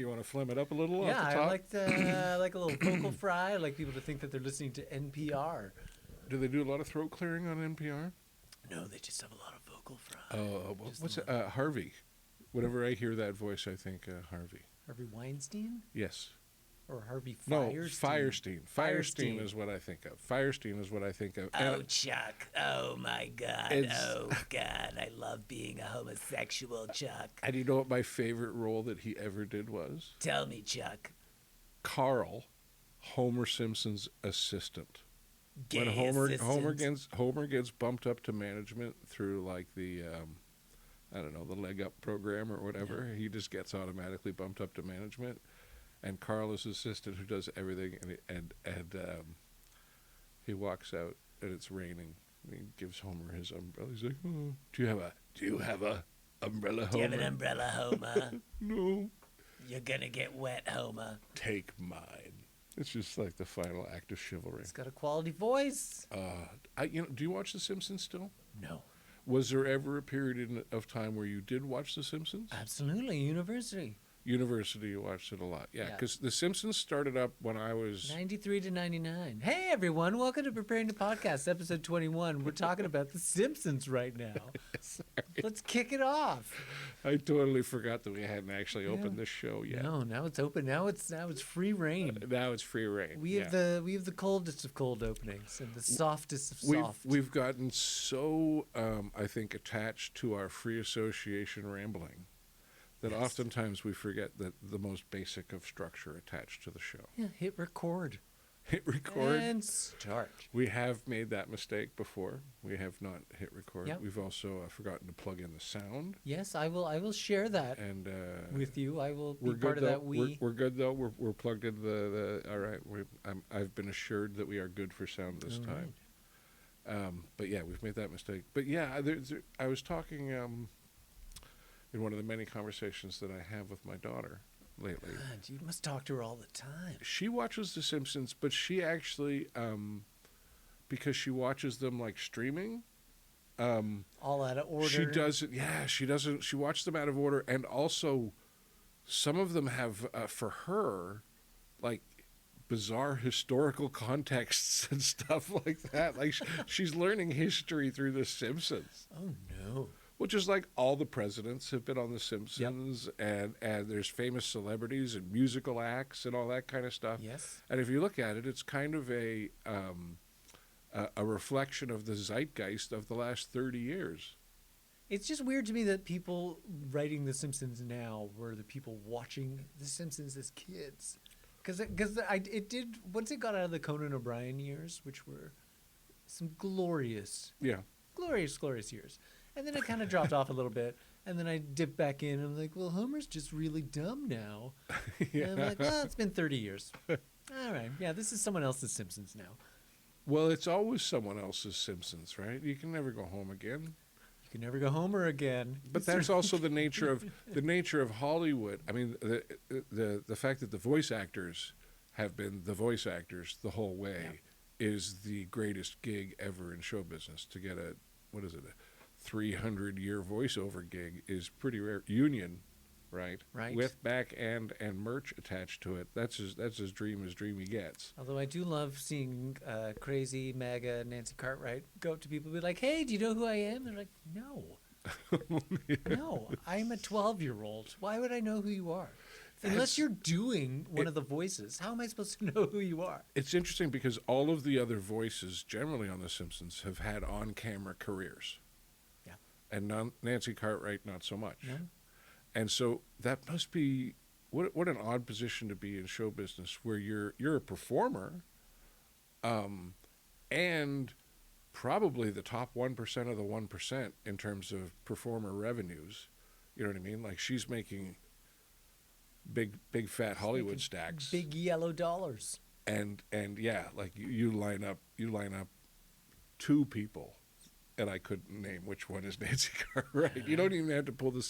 You want to phlegm it up a little Yeah, off the I top? like a little vocal fry. I like people to think that they're listening to NPR. Do they do a lot of throat clearing on NPR? No, they just have a lot of vocal fry. Oh, Just what's a it? little. Harvey. Whenever I hear that voice, I think Harvey. Harvey Weinstein Yes. or Harvey No, Firestein? Firestein. Firestein is what I think of. Firestein is what I think of. Oh, Chuck. Oh, my God. It's- Oh, God. I love being a homosexual, Chuck. And you know what my favorite role that he ever did was? Tell me, Chuck. Carl, Homer Simpson's assistant. Gay When assistant. Homer gets bumped up to management through like the I don't know, the leg up program or whatever, he just gets automatically bumped up to management. And Carl is his assistant who does everything, and he walks out and it's raining. And he gives Homer his umbrella. He's like, "Oh, do you have a umbrella, Homer?" Do you have an umbrella, Homer? No, You're gonna get wet, Homer. take mine. It's just like the final act of chivalry. It's got a quality voice. Do you watch The Simpsons still? No. Was there ever a period of time where you did watch The Simpsons? Absolutely. University. University, you watched it a lot. Yeah, Yeah. because The Simpsons started up when I was... 93 to 99. Hey, everyone. Welcome to Preparing to Podcast, episode 21. We're talking about The Simpsons right now. Let's kick it off. I totally forgot that we hadn't actually opened this show yet. No, now it's open. Now it's free reign. Now it's free reign. We have the coldest of cold openings and the softest of soft. We've gotten so, I think, attached to our free association rambling that Yes. oftentimes we forget that the most basic of structure attached to the show. Yeah, hit record. Hit record. And start. We have made that mistake before. We have not hit record. Yep. We've also forgotten to plug in the sound. Yes, I will share that And with you. I will be we're part good of though. that we. We're good though. We're plugged into the all right. I've been assured that we are good for sound this All time. But yeah, we've made that mistake. But yeah, I was talking in one of the many conversations that I have with my daughter lately. God, you must talk to her all the time. She watches The Simpsons, but she actually, because she watches them like streaming. All out of order. She does it. Yeah, she doesn't. She watched them out of order, and also some of them have for her like bizarre historical contexts and stuff like that. Like she's learning history through The Simpsons, Oh no. which is like all the presidents have been on The Simpsons, and there's famous celebrities and musical acts and all that kind of stuff. Yes. And if you look at it, it's kind of a reflection of the zeitgeist of the last 30 years. It's just weird to me that people writing The Simpsons now were the people watching The Simpsons as kids. Because it did, once it got out of the Conan O'Brien years, which were some glorious Yeah. glorious years. And then it kind of dropped off a little bit. And then I dipped back in and I'm like, well, Homer's just really dumb now. Yeah. And I'm like, well, it's been 30 years. All right. Yeah, this is someone else's Simpsons now. Well, it's always someone else's Simpsons, right? You can never go home again. You can never go Homer again. But that's also the nature of Hollywood. I mean, the fact that the voice actors have been the voice actors the whole way is the greatest gig ever in show business. To get a 300-year voiceover gig is pretty rare. Union, right? Right. With back and merch attached to it. That's as dreamy gets. Although I do love seeing crazy MAGA Nancy Cartwright go up to people and be like, hey, do you know who I am? And they're like, no. No, I'm a 12-year-old. Why would I know who you are? Unless you're doing one of the voices, how am I supposed to know who you are? It's interesting because all of the other voices generally on The Simpsons have had on-camera careers. Yeah. And Nancy Cartwright, not so much. No? And so that must be what an odd position to be in show business, where you're a performer, and probably the top 1% of the 1% in terms of performer revenues. You know what I mean? Like she's making big fat Hollywood stacks, Big yellow dollars. and yeah, like you line up two people. And I couldn't name which one is Nancy Cartwright. You don't even have to pull the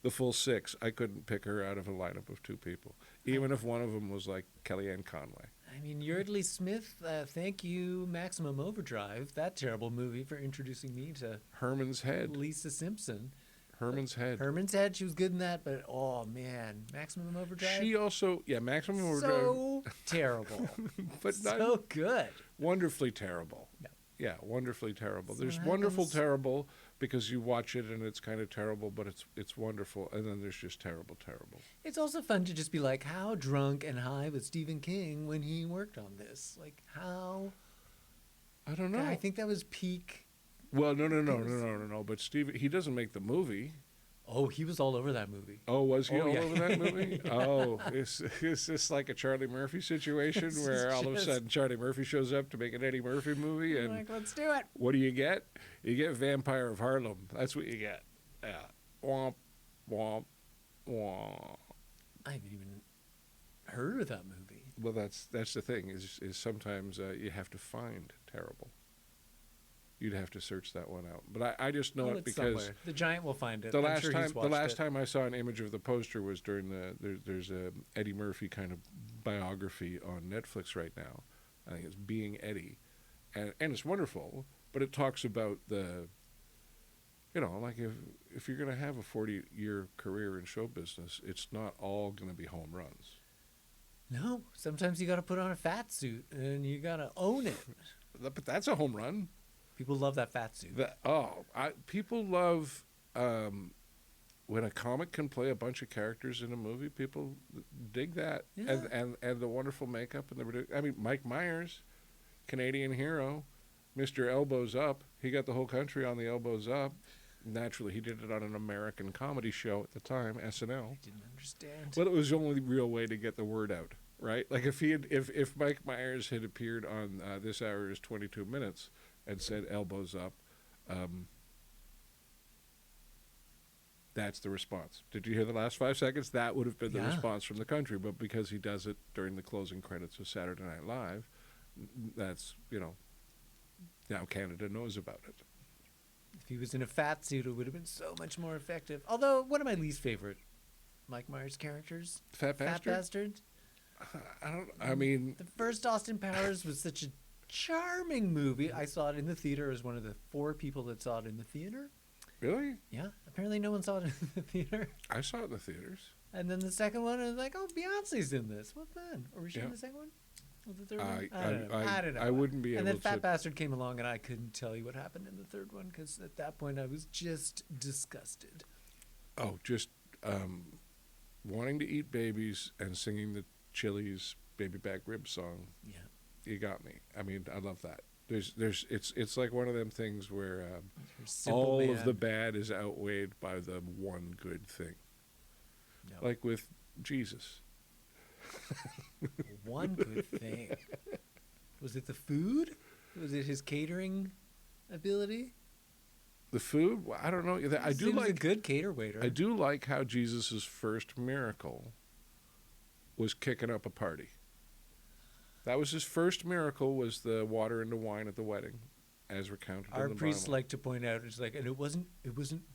full six. I couldn't pick her out of a lineup of two people, even if one of them was like Kellyanne Conway. I mean, Yeardley Smith, thank you, Maximum Overdrive, that terrible movie, for introducing me to Herman's Head. Lisa Simpson. Herman's Head. Herman's Head, she was good in that, but oh man, Maximum Overdrive. She also, Maximum Overdrive, so terrible, but not so good. wonderfully terrible. Yeah. Yeah, wonderfully terrible. So There's what wonderful happens- terrible because you watch it and it's kind of terrible, but it's wonderful. And then there's just terrible. It's also fun to just be like, how drunk and high was Stephen King when he worked on this? Like, how? I don't know. I think that was peak. Well, no. But Steve, he doesn't make the movie. Oh, he was all over that movie. Oh, was he Oh, all yeah. over that movie? Oh, is this like a Charlie Murphy situation This where is all of a just- sudden Charlie Murphy shows up to make an Eddie Murphy movie, and Like, let's do it. what do you get? You get Vampire of Harlem. That's what you get. Yeah. Womp, womp, womp. I haven't even heard of that movie. Well, that's the thing is sometimes you have to find terrible. You'd have to search that one out, but I just know Oh, it it's because somewhere. The Giant will find it. the I'm last sure time he's watched it. I saw an image of the poster was during there's a Eddie Murphy kind of biography on Netflix right now. I think it's Being Eddie, and it's wonderful, but it talks about the, like if you're going to have a 40-year career in show business, it's not all going to be home runs. No, sometimes you got to put on a fat suit and you got to own it. But that's a home run. People love that fat suit. People love when a comic can play a bunch of characters in a movie. People dig that, Yeah. and the wonderful makeup and the. Mike Myers, Canadian hero, Mr. Elbows Up. He got the whole country on the elbows up. Naturally, he did it on an American comedy show at the time, SNL. I didn't understand. Well, it was the only real way to get the word out, right? Like if Mike Myers had appeared on This Hour Is 22 Minutes and said elbows up, that's the response. Did you hear the last 5 seconds? That would have been the Yeah. response from the country, but because he does it during the closing credits of Saturday Night Live, that's, now Canada knows about it. If he was in a fat suit, it would have been so much more effective. Although, one of my least favorite Mike Myers characters, Fat Fat Bastard? Bastard. I mean, The first Austin Powers was such a charming movie. I saw it in the theater as one of the 4 people that saw it in the theater. really? Yeah, apparently no one saw it in the theater. I saw it in the theaters. And then the second one, I was like, oh, Beyonce's in this. What then? Or was she in Yeah. the second one? Or the third I- one? I don't know. I- I don't know. I wouldn't be And able then Fat to- Bastard came along, and I couldn't tell you what happened in the third one because at that point I was just disgusted. Oh, just wanting to eat babies and singing the Chili's Baby Back Rib song. Yeah. You got me. I mean, I love that. It's like one of them things where You're a simple all of man. the bad is outweighed by the one good thing. No. Like with Jesus. One good thing. Was it the food? Was it his catering ability? The food, well, I don't know. I do He was a like good cater waiter. I do like how Jesus' first miracle was kicking up a party. That was his first miracle, was the water into wine at the wedding, as recounted Our in the priests Bible. like to point out, it's like, and it wasn't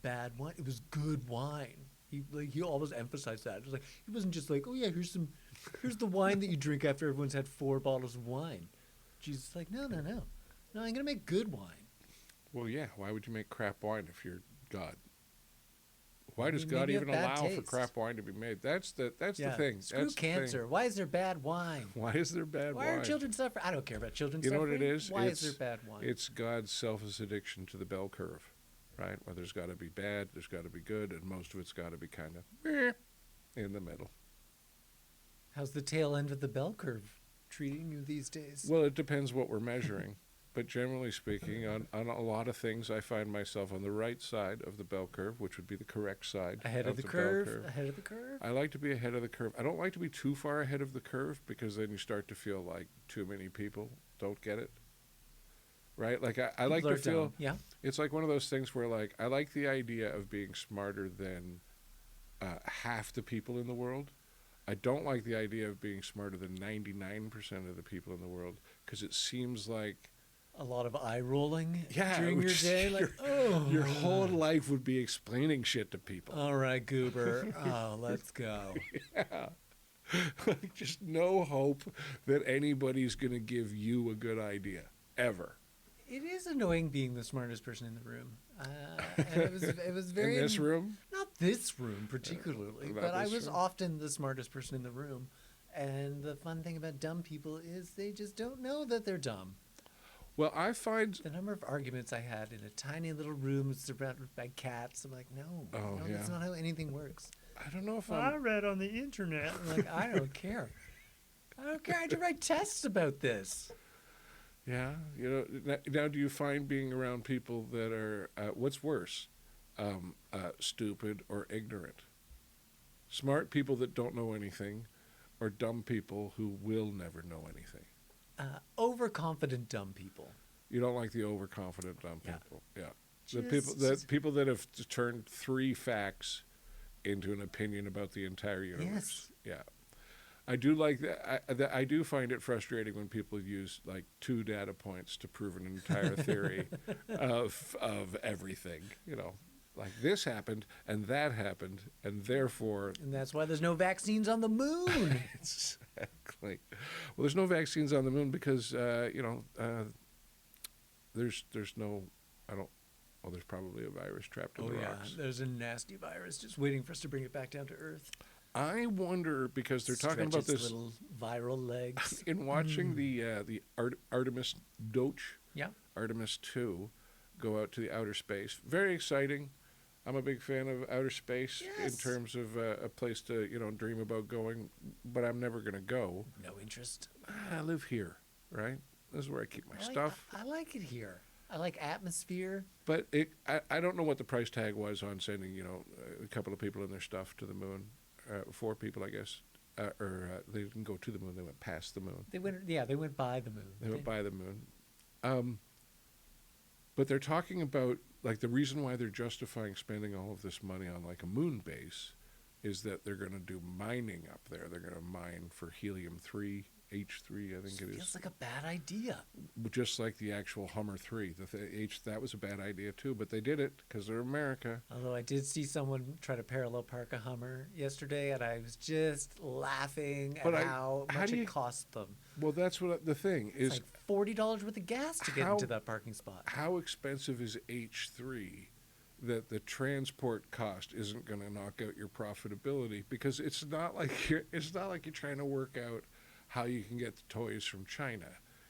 bad wine. It was good wine. He always emphasized that. It was like he wasn't just like, oh yeah, here's the wine that you drink after everyone's had 4 bottles of wine. Jesus is like, no, I'm gonna make good wine. Well, yeah. Why would you make crap wine if you're God? Why does Maybe God you have even bad allow for taste. crap wine to be made? That's the Yeah. thing. Screw That's the cancer. thing. Why is there bad wine? Why is there bad Why wine? are children suffering? I don't care about children You know suffering. what it is? Why It's- is there bad wine? It's God's selfish addiction to the bell curve, right? Where there's got to be bad, there's got to be good, and most of it's got to be kind of in the middle. How's the tail end of the bell curve treating you these days? Well, it depends what we're measuring. But generally speaking, on a lot of things, I find myself on the right side of the bell curve, which would be the correct side Ahead of the bell curve. curve. Ahead of the curve. I like to be ahead of the curve. I don't like to be too far ahead of the curve because then you start to feel like too many people don't get it. Right? Like I like People to are feel dumb. Yeah. it's like one of those things where like I like the idea of being smarter than half the people in the world. I don't like the idea of being smarter than 99% of the people in the world because it seems like A lot of eye rolling Yeah, during your which- day. Like, your whole life would be explaining shit to people. All right, Goober. Oh, let's go. Yeah. Like just no hope that anybody's going to give you a good idea ever. It is annoying being the smartest person in the room. And it was very In this room? not this room particularly, Not but I this was room? often the smartest person in the room. And the fun thing about dumb people is they just don't know that they're dumb. Well, I find The number of arguments I had in a tiny little room surrounded by cats, I'm like, no, Oh, no, that's yeah. not how anything works. I don't know if I I'm read on the internet. I'm like, I don't care. I don't care. I had to write tests about this. yeah, now do you find being around people that are what's worse? Stupid or ignorant? Smart people that don't know anything or dumb people who will never know anything? Overconfident dumb people. You don't like the overconfident dumb Yeah. people. Yeah. The people that have turned 3 facts into an opinion about the entire universe. Yeah. I do like that. I do find it frustrating when people use like 2 data points to prove an entire theory of everything. Like this happened and that happened, and therefore And that's why there's no vaccines on the moon. exactly. Well, there's no vaccines on the moon because there's no I don't. Well, there's probably a virus trapped in Oh the yeah, rocks. there's a nasty virus just waiting for us to bring it back down to Earth. I wonder because they're talking Stretch about its this little viral legs. in watching the Artemis Doge, Yeah. Artemis 2, go out to the outer space. Very exciting. I'm a big fan of outer space in Yes. terms of a place to dream about going, but I'm never going to go. No interest. I live here, right? This is where I keep my stuff. I like it here. I like atmosphere. But I don't know what the price tag was on sending a couple of people and their stuff to the moon. 4 people, I guess, they didn't go to the moon; they went past the moon. They went. Yeah, they went by the moon. They went by the moon. But they're talking about like the reason why they're justifying spending all of this money on like a moon base is that they're going to do mining up there. They're going to mine for helium-3, H3, I think it is. Feels like a bad idea. Just like the actual Hummer 3. That was a bad idea too, but they did it because they're America. Although I did see someone try to parallel park a Hummer yesterday, and I was just laughing at how much it cost them. Well, that's what the thing It's is. like $40 worth of gas to get into that parking spot. How expensive is H3 that the transport cost isn't going to knock out your profitability? Because it's not like you're trying to work out how you can get the toys from China.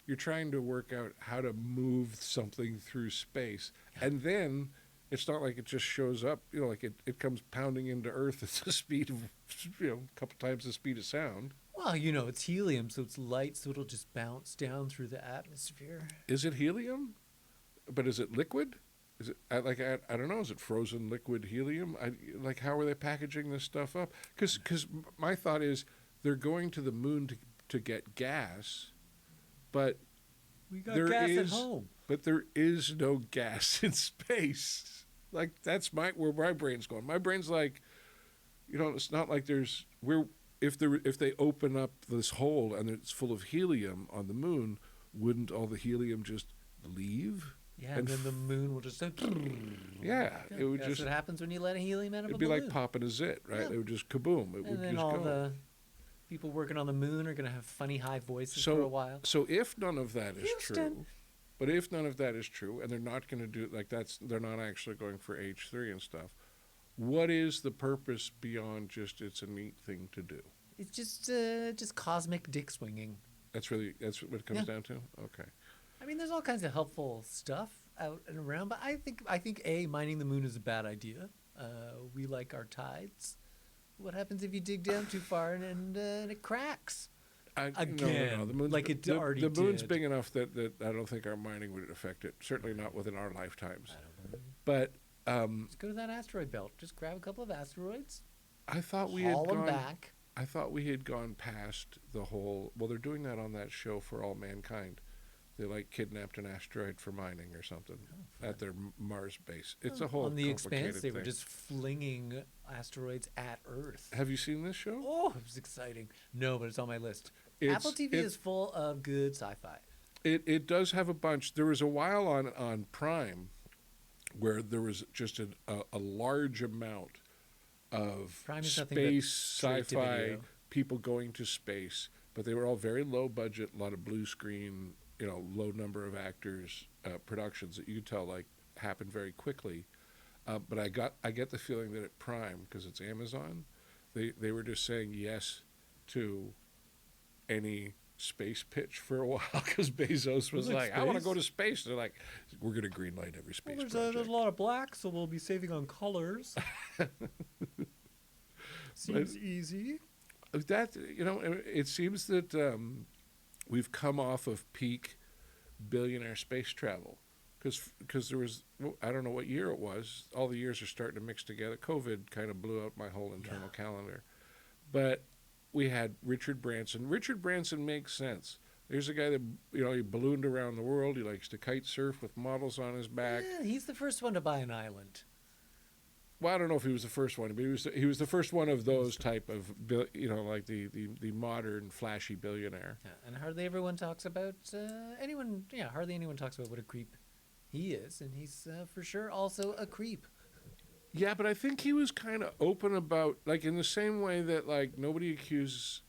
You're trying to work out how to move something through space. Yeah. And then it's not like it just shows up, like it comes pounding into Earth at the speed of, a couple times the speed of sound. Well, it's helium, so it's light, so it'll just bounce down through the atmosphere. Is it helium? But is it liquid? Is it I don't know? Is it frozen liquid helium? How are they packaging this stuff up? Because my thought is they're going to the moon to get gas, but we got gas at home. But there is no gas in space. Like that's where my brain's going. My brain's like, it's not like if they open up this hole and it's full of helium on the moon, wouldn't all the helium just leave? Yeah, and then the moon will just... Yeah, it would That's what happens when you let a helium out of a balloon. It'd be like popping a zit, right? Yeah. It would just kaboom. It would And then just all go. the people working on the moon are going to have funny high voices for a while. So if none of that is Houston. true, but if none of that is true, and they're not going to do they're not actually going for H3 and stuff. What is the purpose beyond just it's a neat thing to do? It's just cosmic dick swinging. That's what it comes down to. Okay. I mean, there's all kinds of helpful stuff out and around, but I think mining the moon is a bad idea. We like our tides. What happens if you dig down too far and it cracks? Again, no. The moon's, like it already the moon's did. big enough that I don't think our mining would affect it. Certainly not within our lifetimes. I don't know. But Let's go to that asteroid belt. Just grab a couple of asteroids, I thought we haul had them gone. back. I thought we had gone past the whole. Well, they're doing that on that show For All Mankind. They kidnapped an asteroid for mining or something at their Mars base. It's a whole on the complicated Expanse. They were thing. just flinging asteroids at Earth. Have you seen this show? Oh, it was exciting. No, but it's on my list. It's- Apple TV is full of good sci-fi. It does have a bunch. There was a while on Prime where there was just a large amount of Prime is nothing but space straight to sci-fi video. people going to space, but they were all very low budget, a lot of blue screen, low number of actors. productions that you could tell like happen very quickly. But I get the feeling that at Prime, because it's Amazon, they were just saying yes to any space pitch for a while because Bezos was like, I want to go to space. They're like, we're going to greenlight every space project. There's a lot of black, so we'll be saving on colors. Seems easy. That, it seems that we've come off of peak billionaire space travel because there was, I don't know what year it was. All the years are starting to mix together. COVID kind of blew out my whole internal calendar. But we had Richard Branson. Richard Branson makes sense. There's a guy that, he ballooned around the world. He likes to kite surf with models on his back. Yeah, he's the first one to buy an island. Well, I don't know if he was the first one, but he was the first one of those type of, like the modern flashy billionaire. Yeah, and hardly everyone talks about hardly anyone talks about what a creep he is, and he's for sure also a creep. Yeah, but I think he was kind of open about, like, in the same way that, like, nobody accuses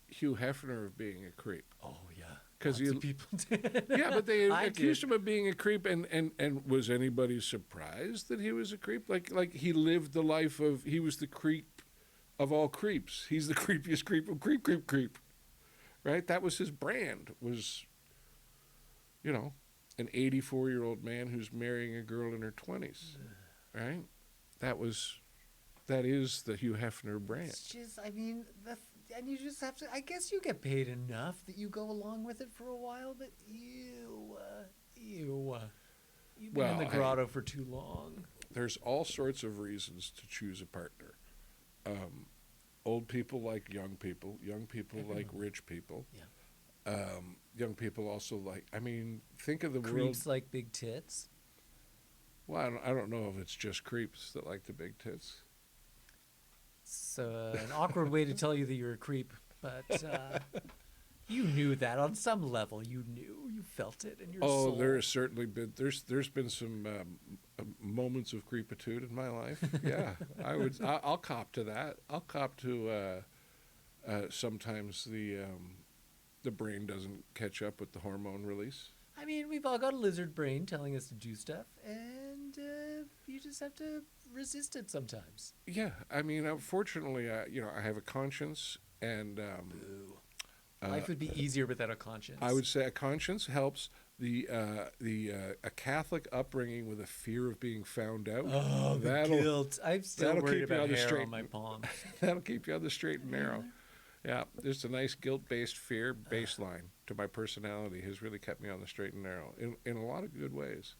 Hugh Hefner of being a creep. Oh, yeah. Because people did. Yeah, but they accused him of being a creep, and was anybody surprised that he was a creep? Like he lived the life of, he was the creep of all creeps. He's the creepiest creep of creep. Right? That was his brand, was, an 84-year-old man who's marrying a girl in her 20s. Right? That is the Hugh Hefner brand. It's just, and you just have to, I guess you get paid enough that you go along with it for a while, but you've been in the grotto for too long. There's all sorts of reasons to choose a partner. Old people like young people like rich people. Yeah. Young people also like, think of the world. Creeps like big tits. Well, I don't know if it's just creeps that like the big tits. So an awkward way to tell you that you're a creep, but you knew that on some level. You felt it in your soul. Oh, there has certainly been there's been some moments of creepitude in my life. Yeah, I'll cop to that. I'll cop to sometimes the brain doesn't catch up with the hormone release. We've all got a lizard brain telling us to do stuff, and you just have to resist it sometimes. Yeah, unfortunately, I have a conscience, and life would be easier without a conscience. I would say a conscience helps. A Catholic upbringing with a fear of being found out. Oh, the guilt! I'm still worried about hair on my palms. That'll keep you on the straight and narrow. Yeah, there's a nice guilt-based fear baseline to my personality has really kept me on the straight and narrow in a lot of good ways.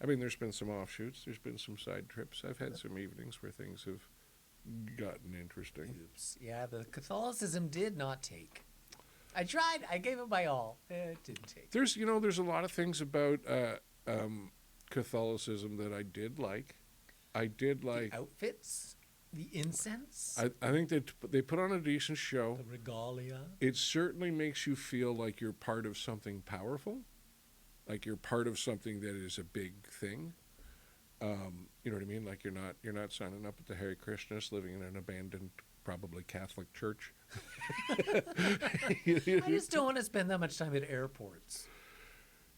There's been some offshoots. There's been some side trips. I've had some evenings where things have gotten interesting. Oops. Yeah, the Catholicism did not take. I tried. I gave it my all. It didn't take. There's a lot of things about Catholicism that I did like. The outfits, the incense. I think that they put on a decent show. The regalia. It certainly makes you feel like you're part of something powerful. Like you're part of something that is a big thing. You know what I mean? Like you're not signing up at the Hare Krishnas, living in an abandoned, probably Catholic church. I just don't want to spend that much time at airports.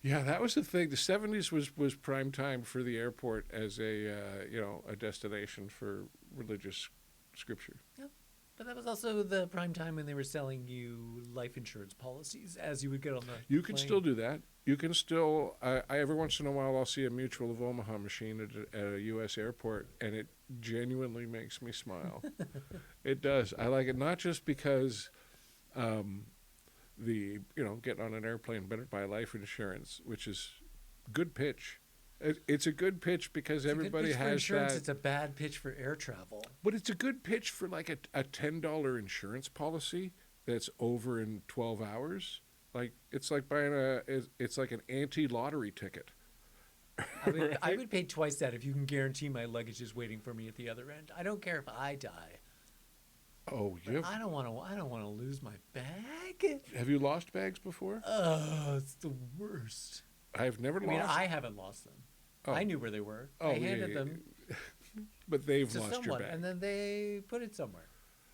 Yeah, that was the thing. The 70s was prime time for the airport as a destination for religious scripture. Yep. But that was also the prime time when they were selling you life insurance policies as you would get on the You can still do that. You can still, I every once in a while I'll see a Mutual of Omaha machine at a U.S. airport, and it genuinely makes me smile. It does. I like it not just because getting on an airplane better buy life insurance, which is good pitch. It's a good pitch because everybody has insurance. that. It's a bad pitch for air travel. But it's a good pitch for like a $10 insurance policy that's over in 12 hours. Like it's like buying it's like an anti-lottery ticket. I would pay twice that if you can guarantee my luggage is waiting for me at the other end. I don't care if I die. Oh, yeah. I don't want to lose my bag. Have you lost bags before? Oh, it's the worst. I've never lost. I haven't lost them. Oh. I knew where they were. Oh, I handed them but they've to lost someone, your bag. and then they put it somewhere.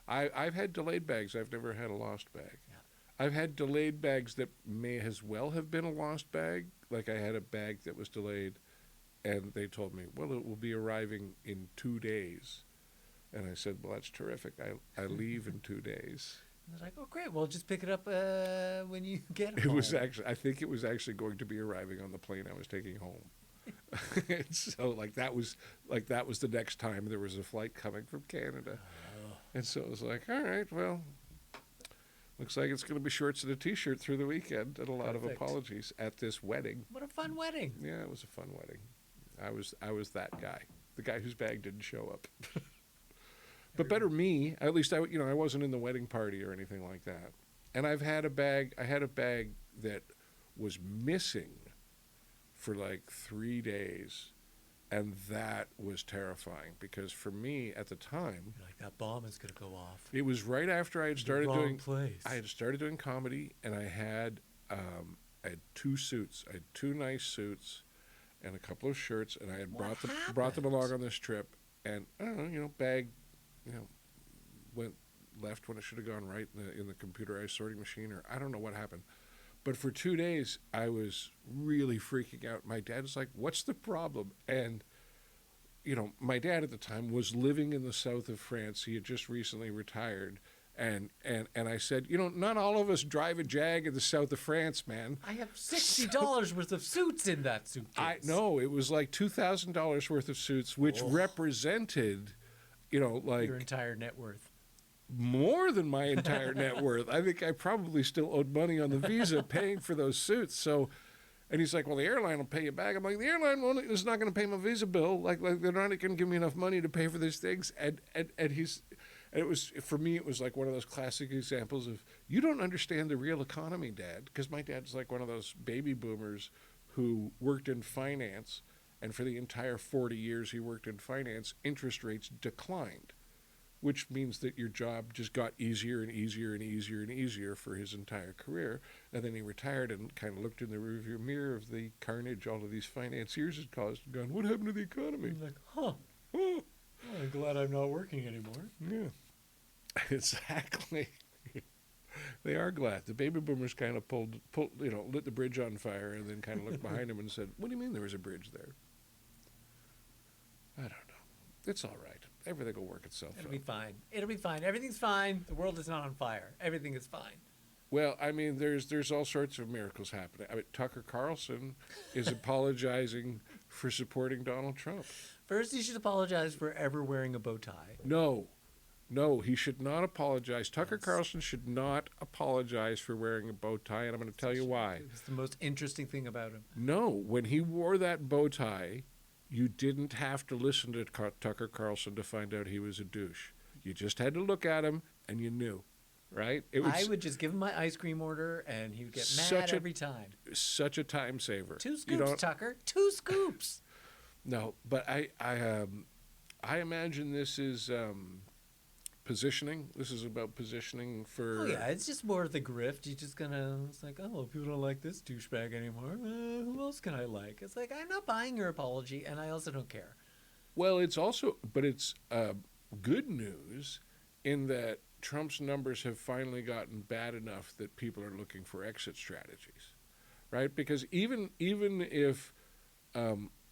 I've had delayed bags. I've never had a lost bag. Yeah. I've had delayed bags that may as well have been a lost bag. Like I had a bag that was delayed, and they told me, well, it will be arriving in 2 days. And I said, well, that's terrific. I leave in 2 days. And they're like, oh, great. Well, just pick it up when you get It home. was actually, I think it was actually going to be arriving on the plane I was taking home. And so that was the next time there was a flight coming from Canada. Oh. And so it was like, all right, well, looks like it's going to be shorts and a T-shirt through the weekend, and a lot of Perfect. apologies at this wedding. What a fun wedding. Yeah, it was a fun wedding. I was that guy, the guy whose bag didn't show up. But better me, at least I wasn't in the wedding party or anything like that. And I had a bag that was missing for like 3 days, and that was terrifying because for me at the time, You're like, that bomb is going to go off. it was right after I had The started wrong doing place. I had started doing comedy, and I had 2 suits. I had 2 nice suits and a couple of shirts, and I had What brought them along happened? on this trip. And I don't know, bag, went left when it should have gone right in the computerized sorting machine, or I don't know what happened. But for 2 days, I was really freaking out. My dad was like, "What's the problem?" And my dad at the time was living in the south of France. He had just recently retired. And I said, not all of us drive a Jag in the south of France, man. I have $60 worth of suits in that suitcase. I know it was like $2,000 worth of suits, which Oh. represented, like Your entire net worth. more than my entire net worth. I think I probably still owed money on the visa paying for those suits. So, and he's like, well, the airline will pay you back. I'm like, the airline is not going to pay my visa bill. Like they're not going to give me enough money to pay for these things. And it was, for me, it was like one of those classic examples of, you don't understand the real economy, Dad. Because my dad's like one of those baby boomers who worked in finance. And for the entire 40 years he worked in finance, interest rates declined, which means that your job just got easier and easier and easier and easier for his entire career. And then he retired and kind of looked in the rearview mirror of the carnage all of these financiers had caused and gone, what happened to the economy? I'm like, huh. Oh, Well, I'm glad I'm not working anymore. yeah, exactly. They are glad. The baby boomers kind of pulled, lit the bridge on fire and then kind of looked behind him and said, what do you mean there was a bridge there? I don't know. It's all right. Everything will work itself It'll out. be fine. It'll be fine. Everything's fine. The world is not on fire. Everything is fine. Well, I mean, there's all sorts of miracles happening. I mean, Tucker Carlson is apologizing for supporting Donald Trump. First, you should apologize for ever wearing a bow tie. No, he should not apologize. Tucker Yes. Carlson should not apologize for wearing a bow tie, and I'm going to tell you why. It's the most interesting thing about him. No, when he wore that bow tie, you didn't have to listen to Tucker Carlson to find out he was a douche. You just had to look at him, and you knew, right? It was I would just give him my ice cream order, and he would get mad Such a- every time. such a time saver. 2 You scoops, don't- Tucker. 2 scoops. No, but I imagine this is positioning. This is about positioning for. Oh, yeah. It's just more of the grift. You're just going to, it's like, oh, well, people don't like this douchebag anymore. Who else can I like? It's like, I'm not buying your apology, and I also don't care. Well, it's good news in that Trump's numbers have finally gotten bad enough that people are looking for exit strategies, right? Because even if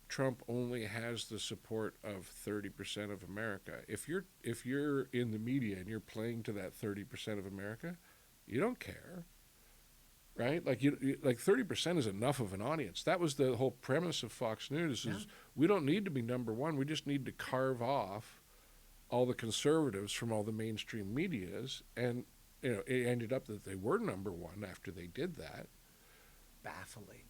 Trump only has the support of 30% of America, if you're in the media and you're playing to that 30% of America, you don't care, right? Like like 30% is enough of an audience. That was the whole premise of Fox News. Is we don't need to be number one. We just need to carve off all the conservatives from all the mainstream medias, and it ended up that they were number one after they did that. Baffling.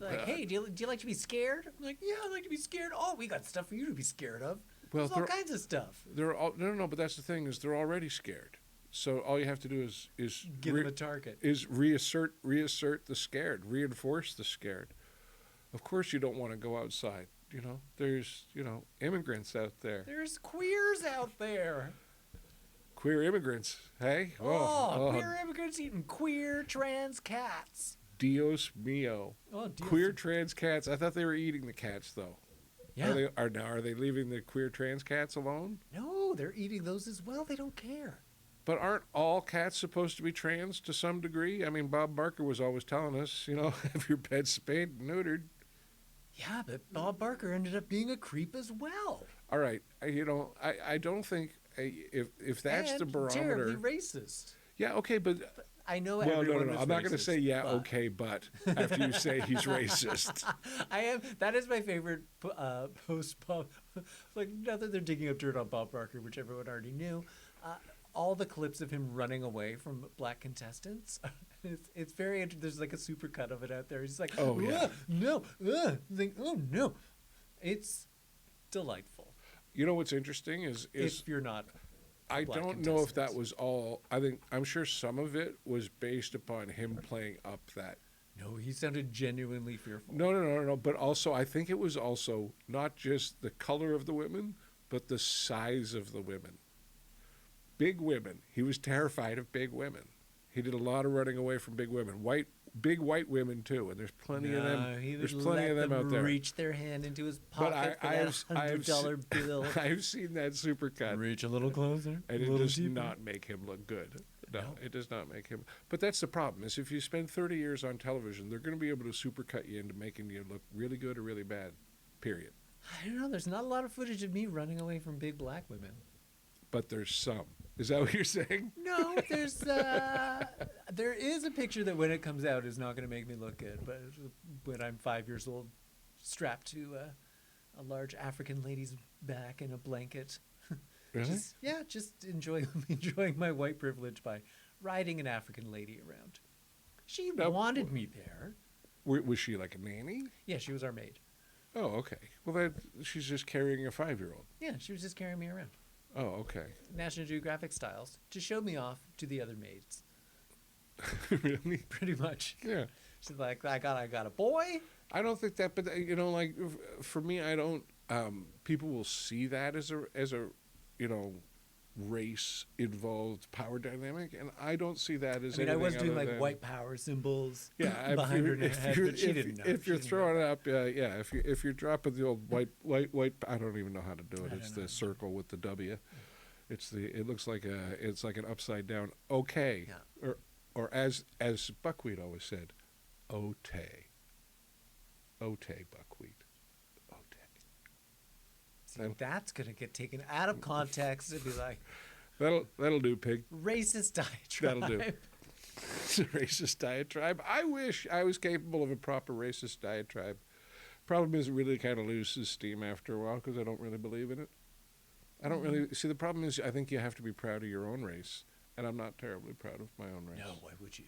Like, hey, do you like to be scared? I'm like, yeah, I like to be scared. Oh, we got stuff for you to be scared of. Well, There's all kinds of stuff. They're all no, but that's the thing is they're already scared. So all you have to do is Give them a target. is reassert the scared, reinforce the scared. Of course, you don't want to go outside. There's immigrants out there, There's queers out there. queer immigrants. Hey, Queer immigrants eating queer trans cats. Dios mio, Oh, Dios. queer trans cats. I thought they were eating the cats though. Yeah. Are they leaving the queer trans cats alone? No, they're eating those as well. They don't care. But aren't all cats supposed to be trans to some degree? I mean, Bob Barker was always telling us, have your pet spayed and neutered. Yeah, but Bob Barker ended up being a creep as well. All right, I don't think if that's and the barometer. terribly racist. Yeah, okay, but I know well, everyone no. was I'm not going to racist, say yeah, but- okay, but after you say he's racist. I am. That is my favorite post Bob. Like, not that they're digging up dirt on Bob Barker, which everyone already knew. All the clips of him running away from black contestants. It's very interesting. There's like a super cut of it out there. He's like, Oh, yeah. no, like, oh no, it's delightful. You know what's interesting is If you're not, I black don't know if that contestants. was all. I'm sure some of it was based upon him playing up that. No, he sounded genuinely fearful. No. But also, I think it was also not just the color of the women, but the size of the women. Big women. He was terrified of big women. He did a lot of running away from big women. Big white women too, and there's plenty of them. He would There's plenty of them out there. Reach their hand into his But pocket for I that have $100 bill. I've seen that supercut. Reach a little closer. And it does not make him look good. No, No. it does not make him. But that's the problem, is if you spend 30 years on television, they're going to be able to supercut you into making you look really good or really bad, period. I don't know. There's not a lot of footage of me running away from big black women. But there's some. Is that what you're saying? No, there is a picture that when it comes out is not going to make me look good. But when I'm 5 years old, strapped to a large African lady's back in a blanket. Really? Just enjoying my white privilege by riding an African lady around. She Now, wanted me there. Was she like a nanny? Yeah, she was our maid. Oh, okay. Well, she's just carrying a 5-year-old. Yeah, she was just carrying me around. Oh, okay. National Geographic styles to show me off to the other maids. Really? Pretty much. Yeah. She's like, I got a boy. I don't think that, but like for me, I don't. People will see that as a race involved power dynamic, and I don't see that as. I mean, I was anything doing other like than- white power symbols Yeah, behind her head, but she didn't know. If She you're didn't know. throwing up, if you're dropping the old white, I don't even know how to do it. I It's don't know. the circle with the W. It looks like an upside down. Okay, Yeah. or as Buckwheat always said, ote buckwheat, ote. See, that's gonna get taken out of context and be like That'll do, pig. racist diatribe. That'll do. It's a racist diatribe. I wish I was capable of a proper racist diatribe. Problem is, it really kind of loses steam after a while because I don't really believe in it. I don't really see. The problem is, I think you have to be proud of your own race, and I'm not terribly proud of my own race. No, why would you?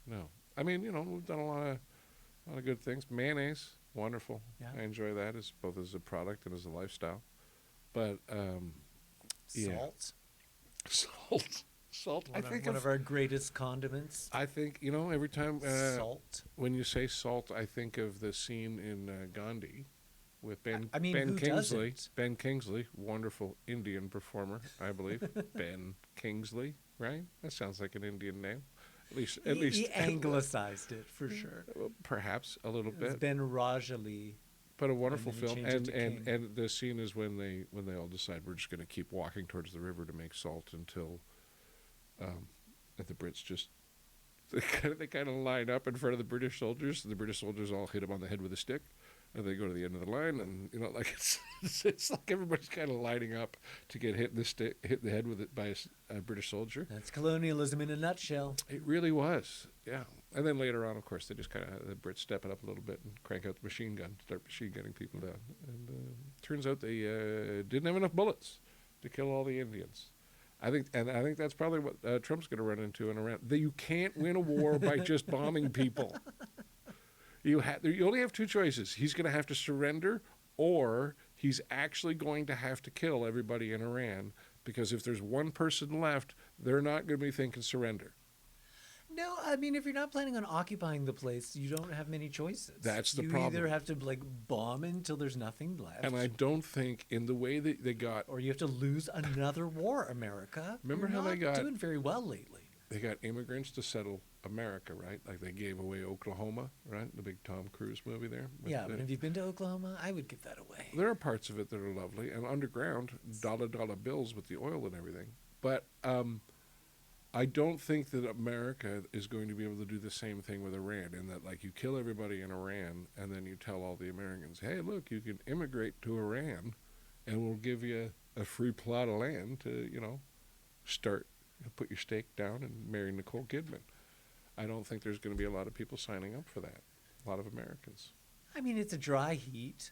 No. I mean, we've done a lot of good things. Mayonnaise, wonderful. Yeah. I enjoy that as both as a product and as a lifestyle. But yeah. Salt. I think one of our greatest condiments. I think every time Salt. when you say salt, I think of the scene in Gandhi with Ben. I mean, Ben who Kingsley. doesn't? Ben Kingsley, wonderful Indian performer, I believe. Ben Kingsley, right? That sounds like an Indian name. At least, He anglicized it for sure. perhaps a little It was bit. Ben Rajali. But a wonderful then he film, changed it to and King. the scene is when they all decide we're just going to keep walking towards the river to make salt until the Brits just they kind of line up in front of the British soldiers. And the British soldiers all hit them on the head with a stick, and they go to the end of the line, and like it's like everybody's kind of lining up to get hit in the head with it by a British soldier. That's colonialism in a nutshell. It really was, yeah. And then later on, of course, they just the Brits step it up a little bit and crank out the machine gun, start machine gunning people down. And turns out they didn't have enough bullets to kill all the Indians. I think that's probably what Trump's going to run into in Iran. You can't win a war by just bombing people. You only have two choices. He's going to have to surrender, or he's actually going to have to kill everybody in Iran, because if there's one person left, they're not going to be thinking surrender. No, I mean, if you're not planning on occupying the place, you don't have many choices. That's the you problem. You either have to bomb until there's nothing left, And I don't think in the way that they got or you have to lose another war. America. Remember You're how they not got- doing very well lately. they got immigrants to settle America, right? Like they gave away Oklahoma, right? The big Tom Cruise movie there. Yeah, but have you been to Oklahoma? I would give that away. There are parts of it that are lovely, and underground, dollar bills with the oil and everything. But I don't think that America is going to be able to do the same thing with Iran, in that, like, you kill everybody in Iran and then you tell all the Americans, hey, look, you can immigrate to Iran and we'll give you a free plot of land to, start, put your stake down and marry Nicole Kidman. I don't think there's going to be a lot of people signing up for that. A lot of Americans. I mean, it's a dry heat.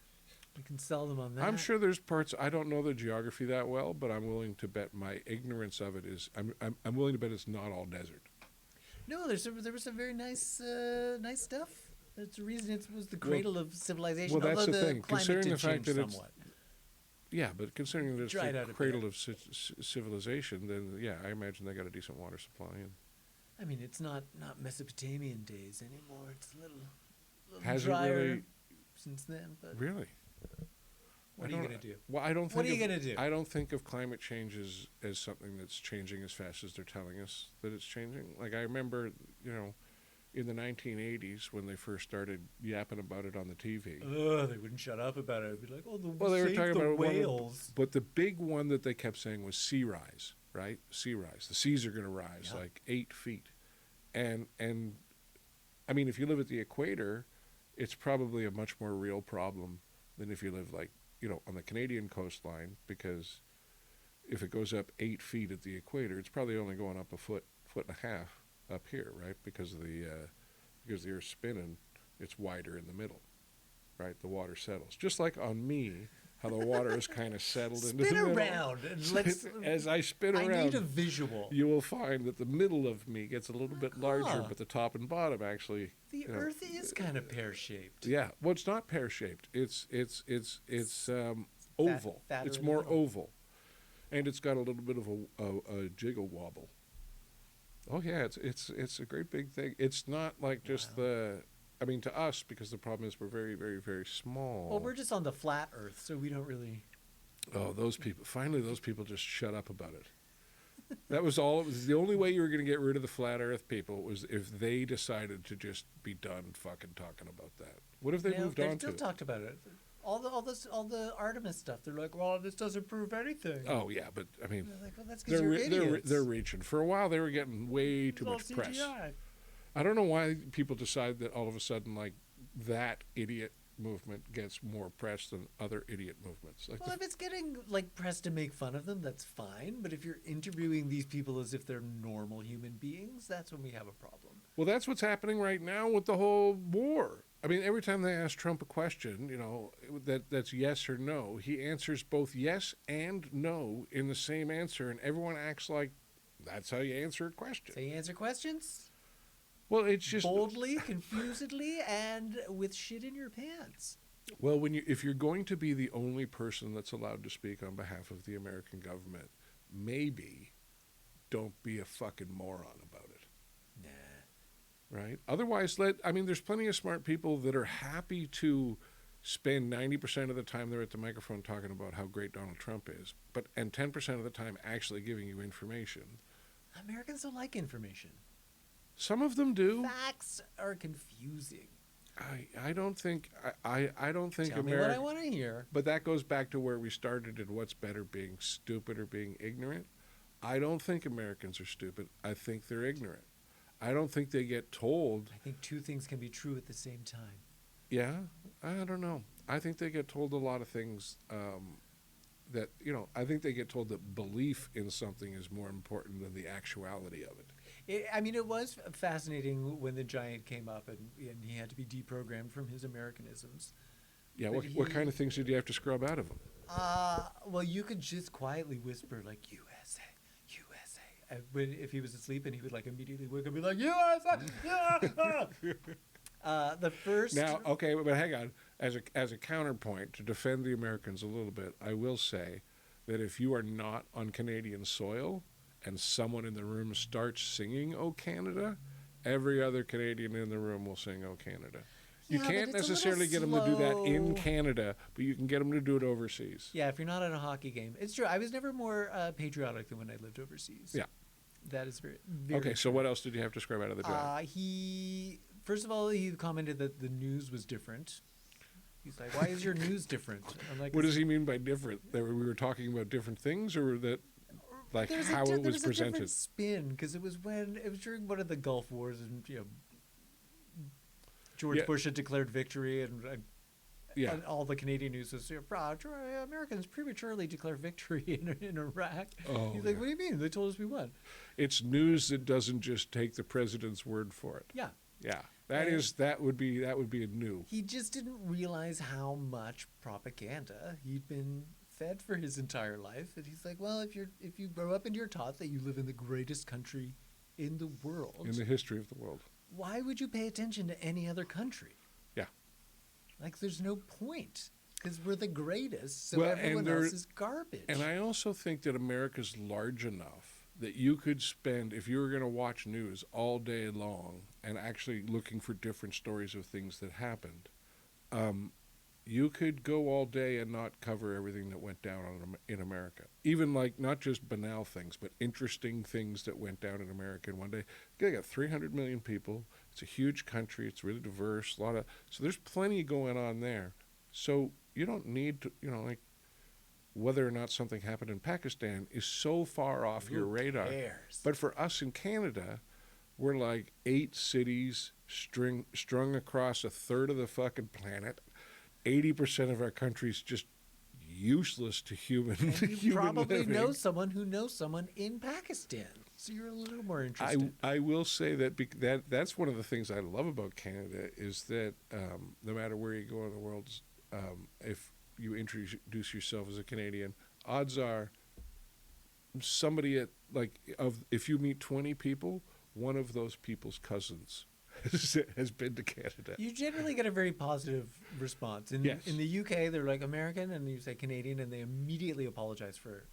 We can sell them on that. I'm sure there's parts, I don't know the geography that well, but I'm willing to bet my ignorance of it is, I'm willing to bet it's not all desert. No, there was some very nice stuff. That's the reason it was the cradle of civilization. Well, that's although the thing. climate Considering did the fact change that somewhat. Yeah, but considering that it's Dried the out a cradle bit. of civilization, then yeah, I imagine they got a decent water supply. And I mean, it's not Mesopotamian days anymore. It's a little has it drier really? since then. But Really? what are you gonna do? Well, I don't think. What are you gonna do? I don't think of climate change as something that's changing as fast as they're telling us that it's changing. Like, I remember, in the 1980s when they first started yapping about it on the TV. They wouldn't shut up about it. It'd be like, oh, They were talking about whales. but the big one that they kept saying was sea rise, right? Sea rise. The seas are going to rise like 8 feet, and I mean, if you live at the equator, it's probably a much more real problem than if you live, like, on the Canadian coastline, because if it goes up 8 feet at the equator, it's probably only going up a foot and a half up here, right? Because the Earth's spinning, it's wider in the middle, right? The water settles. Just like on me, how the water is kind of settled into the Spin middle. around and let's. As I spin I around, need a visual. you will find that the middle of me gets a little bit larger, but the top and bottom actually. The Earth is kind of pear-shaped. Yeah, well, it's not pear-shaped. It's oval. fatter It's in the more middle. oval, and it's got a little bit of a jiggle wobble. Oh yeah, it's a great big thing. It's not like just I mean, to us, because the problem is we're very, very, very small. Well, we're just on the flat Earth, so we don't really. Oh, those people! Finally, those people just shut up about it. That was all. It was the only way you were going to get rid of the flat Earth people was if they decided to just be done fucking talking about that. What if they moved on to still it? talked about it. All the Artemis stuff. They're like, well, this doesn't prove anything. Oh yeah, but I mean, They're like, well, that's because you're idiots. they're reaching. For a while, they were getting way too much press. I don't know why people decide that all of a sudden, like, that idiot movement gets more press than other idiot movements. Like, Well, if it's getting like press to make fun of them, that's fine. But if you're interviewing these people as if they're normal human beings, that's when we have a problem. well, that's what's happening right now with the whole war. I mean, every time they ask Trump a question, that's yes or no, he answers both yes and no in the same answer, and everyone acts like that's how you answer a question. So you answer questions Well, it's just boldly, confusedly, and with shit in your pants. well, if you're going to be the only person that's allowed to speak on behalf of the American government, maybe don't be a fucking moron about it. Nah. Right? Otherwise, there's plenty of smart people that are happy to spend 90% of the time they're at the microphone talking about how great Donald Trump is, and 10% of the time actually giving you information. Americans don't like information. Some of them do. Facts are confusing. I don't think I don't think Tell me what I want to hear. But that goes back to where we started and what's better, being stupid or being ignorant. I don't think Americans are stupid. I think they're ignorant. I don't think they get told. I think two things can be true at the same time. Yeah, I don't know. I think they get told a lot of things that, I think they get told that belief in something is more important than the actuality of it. It was fascinating when the giant came up and he had to be deprogrammed from his Americanisms. Yeah, But what kind of things did you have to scrub out of him? Well, you could just quietly whisper, like, USA, USA. If he was asleep, and he would, like, immediately wake up and be like, USA, yeah! The first... Now, okay, but hang on. As a counterpoint, to defend the Americans a little bit, I will say that if you are not on Canadian soil and someone in the room starts singing "Oh Canada," every other Canadian in the room will sing "Oh Canada." You Yeah, can't but it's a necessarily get little them to do that in slow. Canada, but you can get them to do it overseas. Yeah, if you're not at a hockey game. It's true. I was never more patriotic than when I lived overseas. Yeah. That is very, very Okay, so true. what else did you have to scrub out of the giant? First of all, he commented that the news was different. He's like, why is your news different? I'm like, What does he mean by different? That we were talking about different things, or that? like There was how there it was was a presented. different spin because it was during one of the Gulf Wars, and George Yeah. Bush had declared victory, Yeah, and all the Canadian news was, Americans prematurely declare victory in Iraq. Oh, He's like, yeah. what do you mean? They told us we won. it's news that doesn't just take the president's word for it. Yeah. Yeah, And that would be a new. he just didn't realize how much propaganda he'd been fed for his entire life. And he's like, well, if you grow up and you're taught that you live in the greatest country in the world, In the history of the world. why would you pay attention to any other country? Yeah. Like, there's no point because we're the greatest, so Well, and everyone else is garbage. And I also think that America's large enough that you could spend, if you were going to watch news all day long and actually looking for different stories of things that happened, you could go all day and not cover everything that went down in America. Even like not just banal things, but interesting things that went down in America in one day. They got 300 million people. It's a huge country. It's really diverse. So there's plenty going on there. So you don't need to, like whether or not something happened in Pakistan is so far off your radar. Cares? But for us in Canada, we're like 8 cities strung across a third of the fucking planet. 80% of our country's just useless to human. And you human probably living. know someone who knows someone in Pakistan, so you're a little more interested. I will say that that's one of the things I love about Canada is that no matter where you go in the world, if you introduce yourself as a Canadian, odds are somebody if you meet 20 people, one of those people's cousins has been to Canada. You generally get a very positive response. Yes. In the UK, they're like American, and you say Canadian, and they immediately apologize for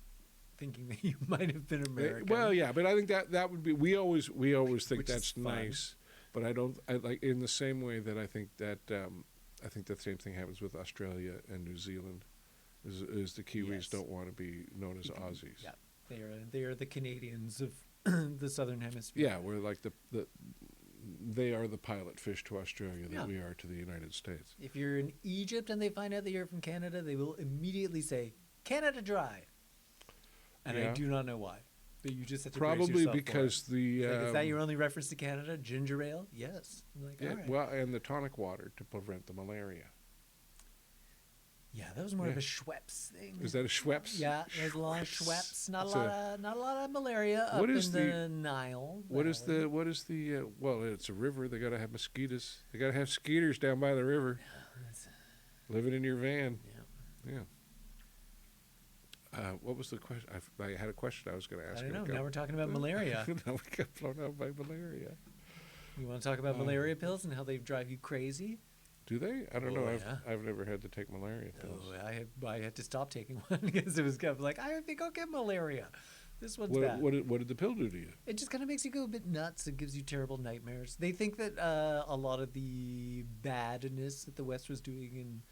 thinking that you might have been American. Well, yeah, but I think that would be we always think Which is that's fun. nice, but I like in the same way that I think that the same thing happens with Australia and New Zealand, is the Kiwis Yes. don't want to be known as Aussies. Yeah, they are the Canadians of the Southern Hemisphere. Yeah, we're like they are the pilot fish to Australia that Yeah. we are to the United States. If you're in Egypt and they find out that you're from Canada, they will immediately say Canada Dry, and I Yeah. do not know why. But you just have to brace Probably yourself for because it. the It's like, is that your only reference to Canada? Ginger ale? Yes. I'm like, all right. well, and the tonic water to prevent the malaria. Yeah, that was more Yeah. of a Schweppes thing. Is that a Schweppes? Yeah, there's a lot of Schweppes. Not That's a lot of malaria up What in is the the- Nile. What is Valley. well, it's a river. They got to have mosquitoes. They got to have skeeters down by the river. That's- Living in your van. Yeah. Yeah. What was the question? I had a question I was going to ask. I don't know. and it Now we're talking about malaria. now we got blown out by malaria. You want to talk about malaria pills and how they drive you crazy? Do they? I don't Oh, know. yeah. I've never had to take malaria pills. Oh, I had to stop taking one because it was kind of like, I think I'll get malaria. This one's bad. What did the pill do to you? It just kind of makes you go a bit nuts. It gives you terrible nightmares. They think that a lot of the badness that the West was doing in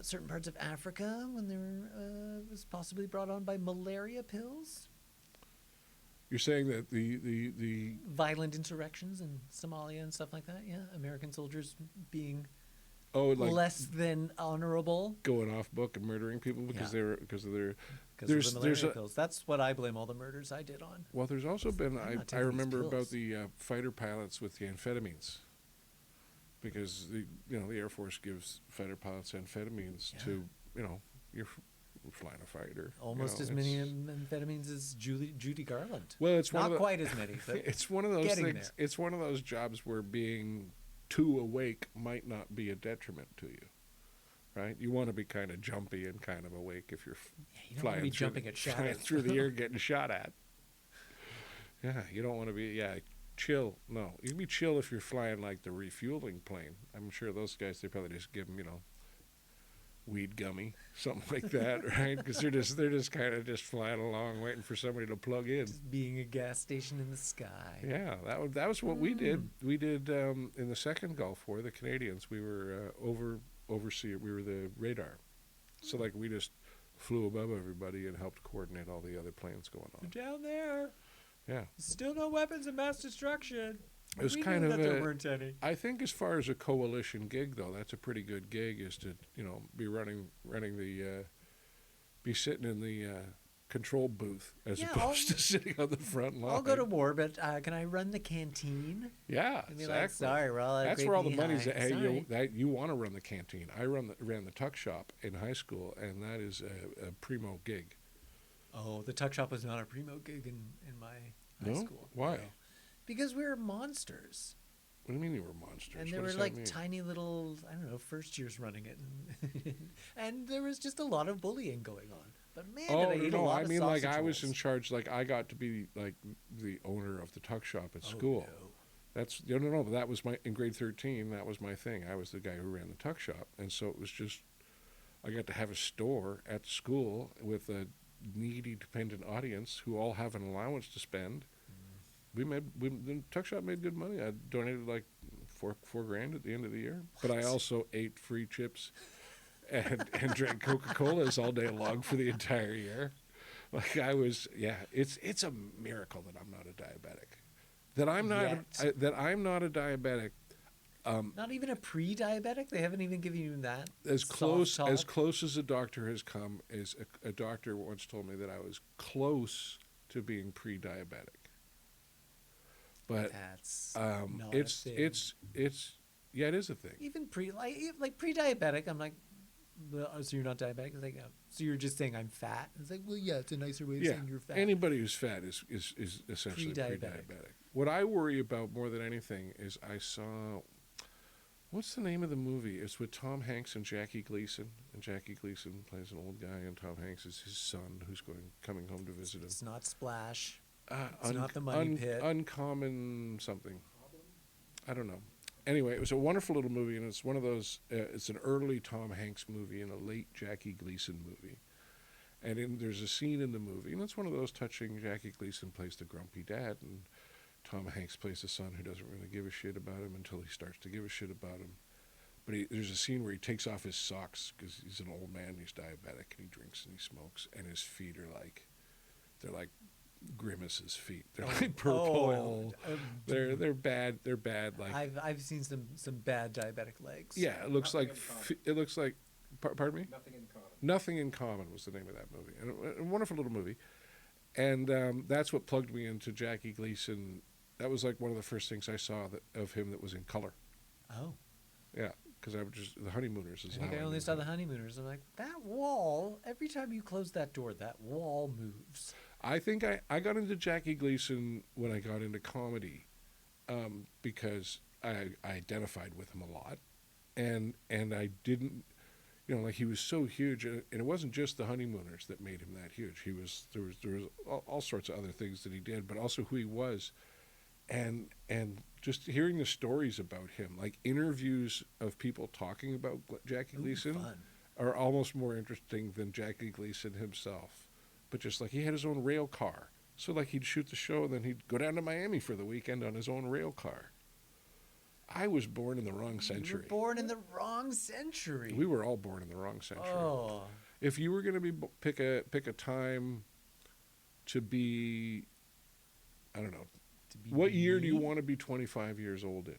certain parts of Africa when there was possibly brought on by malaria pills. You're saying that the Violent insurrections in Somalia and stuff like that. Yeah, American soldiers being like less than honorable going off book and murdering people because Yeah. because of their because of the malaria pills. That's what I blame all the murders I did on. well, there's also been I'm not I taking these remember about pills. the fighter pilots with the amphetamines. Because the Air Force gives fighter pilots amphetamines Yeah. to you're flying a fighter. Almost as many amphetamines as Judy Garland. Well, it's one Not of the, quite as many, but it's one of those getting things. there. It's one of those jobs where being too awake might not be a detriment to you, right? You want to be kind of jumpy and kind of awake if you're you don't want flying to be through jumping at flying shadows. through the air getting shot at. Yeah, you don't want to be chill. No, you can be chill if you're flying like the refueling plane. I'm sure those guys, they probably just give them weed gummy, something like that, right? Because they're just kind of just flying along, waiting for somebody to plug in. Just being a gas station in the sky. Yeah, that was what we did. We did in the second Gulf War. The Canadians, we were overseer. We were the radar, so like we just flew above everybody and helped coordinate all the other planes going on. Down there, Yeah, still no weapons of mass destruction. it was We kind knew of that there weren't any. I think as far as a coalition gig though, that's a pretty good gig. Is to be running the be sitting in the control booth as Yeah, opposed to sitting on the front line. I'll go to war, but can I run the canteen? Yeah, And be exactly. like, sorry, we're all at That's Great where all the Knee money's High. at. Hey, Sorry. you want to run the canteen. I ran the tuck shop in high school, and that is a primo gig. Oh, the tuck shop was not a primo gig in my high No? school. Why? No. Because we were monsters. What do you mean you were monsters? And there What were does that like mean? tiny little, I don't know, first years running it. And there was just a lot of bullying going on. But man, Oh, did I eat a no, lot I of mean, like, sausage I was in rolls. charge, like, I got to be, like, the owner of the tuck shop at Oh, school. no. That's, no, but that was in grade 13, that was my thing. I was the guy who ran the tuck shop. And so it was just, I got to have a store at school with a needy, dependent audience who all have an allowance to spend. The tuck shop made good money. I donated like $4,000 at the end of the year. But I also ate free chips and drank Coca-Colas all day long for the entire year. Like it's a miracle that I'm not a diabetic. That I'm not a diabetic. Not even a pre-diabetic? They haven't even given you that? As soft close talk? as a doctor has come is a doctor once told me that I was close to being pre-diabetic. But That's not it's a thing. yeah, it is a thing. Even like pre-diabetic, I'm like, well, so you're not diabetic? It's like, no. So you're just saying I'm fat? It's like, well, yeah, it's a nicer way of Yeah, saying you're fat. anybody who's fat is essentially Pre-diabetic. pre-diabetic. What I worry about more than anything is I saw, what's the name of the movie? It's with Tom Hanks and Jackie Gleason, and Jackie Gleason plays an old guy, and Tom Hanks is his son who's coming home to visit him. It's not Splash. It's not the money pit. Uncommon something. I don't know. Anyway, it was a wonderful little movie, and it's one of those. It's an early Tom Hanks movie and a late Jackie Gleason movie, and there's a scene in the movie, and it's one of those touching. Jackie Gleason plays the grumpy dad, and Tom Hanks plays the son who doesn't really give a shit about him until he starts to give a shit about him. But there's a scene where he takes off his socks because he's an old man, he's diabetic, and he drinks and he smokes, and his feet are like, they're like Grimace's feet. They're like purple. They're bad. They're bad. Like I've seen some bad diabetic legs. yeah, it looks Nothing like in common. it looks like. Pardon me. Nothing in common. Nothing in Common was the name of that movie, and a wonderful little movie. And that's what plugged me into Jackie Gleason. That was like one of the first things I saw of him that was in color. Oh. Yeah, because I would just The Honeymooners is I think how I only knew saw him. The Honeymooners. I'm like, that wall, every time you close that door, that wall moves. I think I got into Jackie Gleason when I got into comedy, because I identified with him a lot, and I didn't, like he was so huge, and it wasn't just The Honeymooners that made him that huge. There was all sorts of other things that he did, but also who he was, and just hearing the stories about him, like interviews of people talking about Jackie Ooh, Gleason, fun. are almost more interesting than Jackie Gleason himself. But just like he had his own rail car. So like he'd shoot the show and then he'd go down to Miami for the weekend on his own rail car. I was born in the wrong You century. were born in the wrong century. We were all born in the wrong century. Oh. If you were going to pick a time to be, I don't know, To be what year do you me? want to be 25 years old in?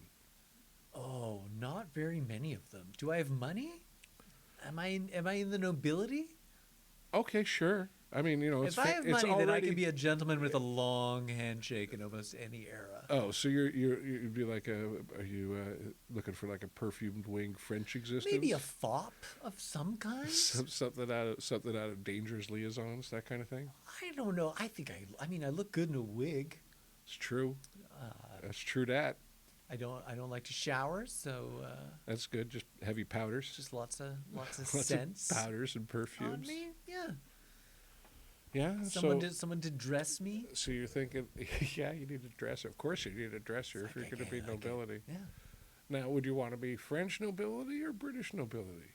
Oh, not very many of them. Do I have money? Am I in the nobility? Okay, sure. I mean, it's If I have it's money, then I already- can be a gentleman with a long handshake in almost any era. Oh, so you'd be like are you looking for like a perfumed wing French existence? Maybe a fop of some kind. something out of Dangerous Liaisons, that kind of thing. I don't know. I mean, I look good in a wig. It's true. Uh, That's true. I don't like to shower, so That's good. Just heavy powders, just lots of lots scents of powders and on perfumes. me. Yeah, Yeah. someone to dress me. So you're thinking, yeah, you need a dresser. Of course, you need a dresser if you're going to be nobility. Yeah. Now, would you want to be French nobility or British nobility?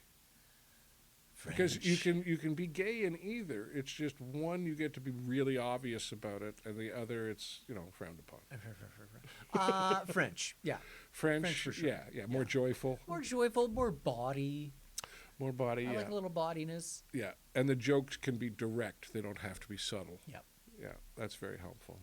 Because you can be gay in either. It's just one you get to be really obvious about it, and the other it's frowned upon. French. Yeah. French for sure. yeah, more joyful, More joyful, more body. more body. I Yeah, like a little bodiness. yeah, and the jokes can be direct; they don't have to be subtle. Yep. Yeah, that's very helpful.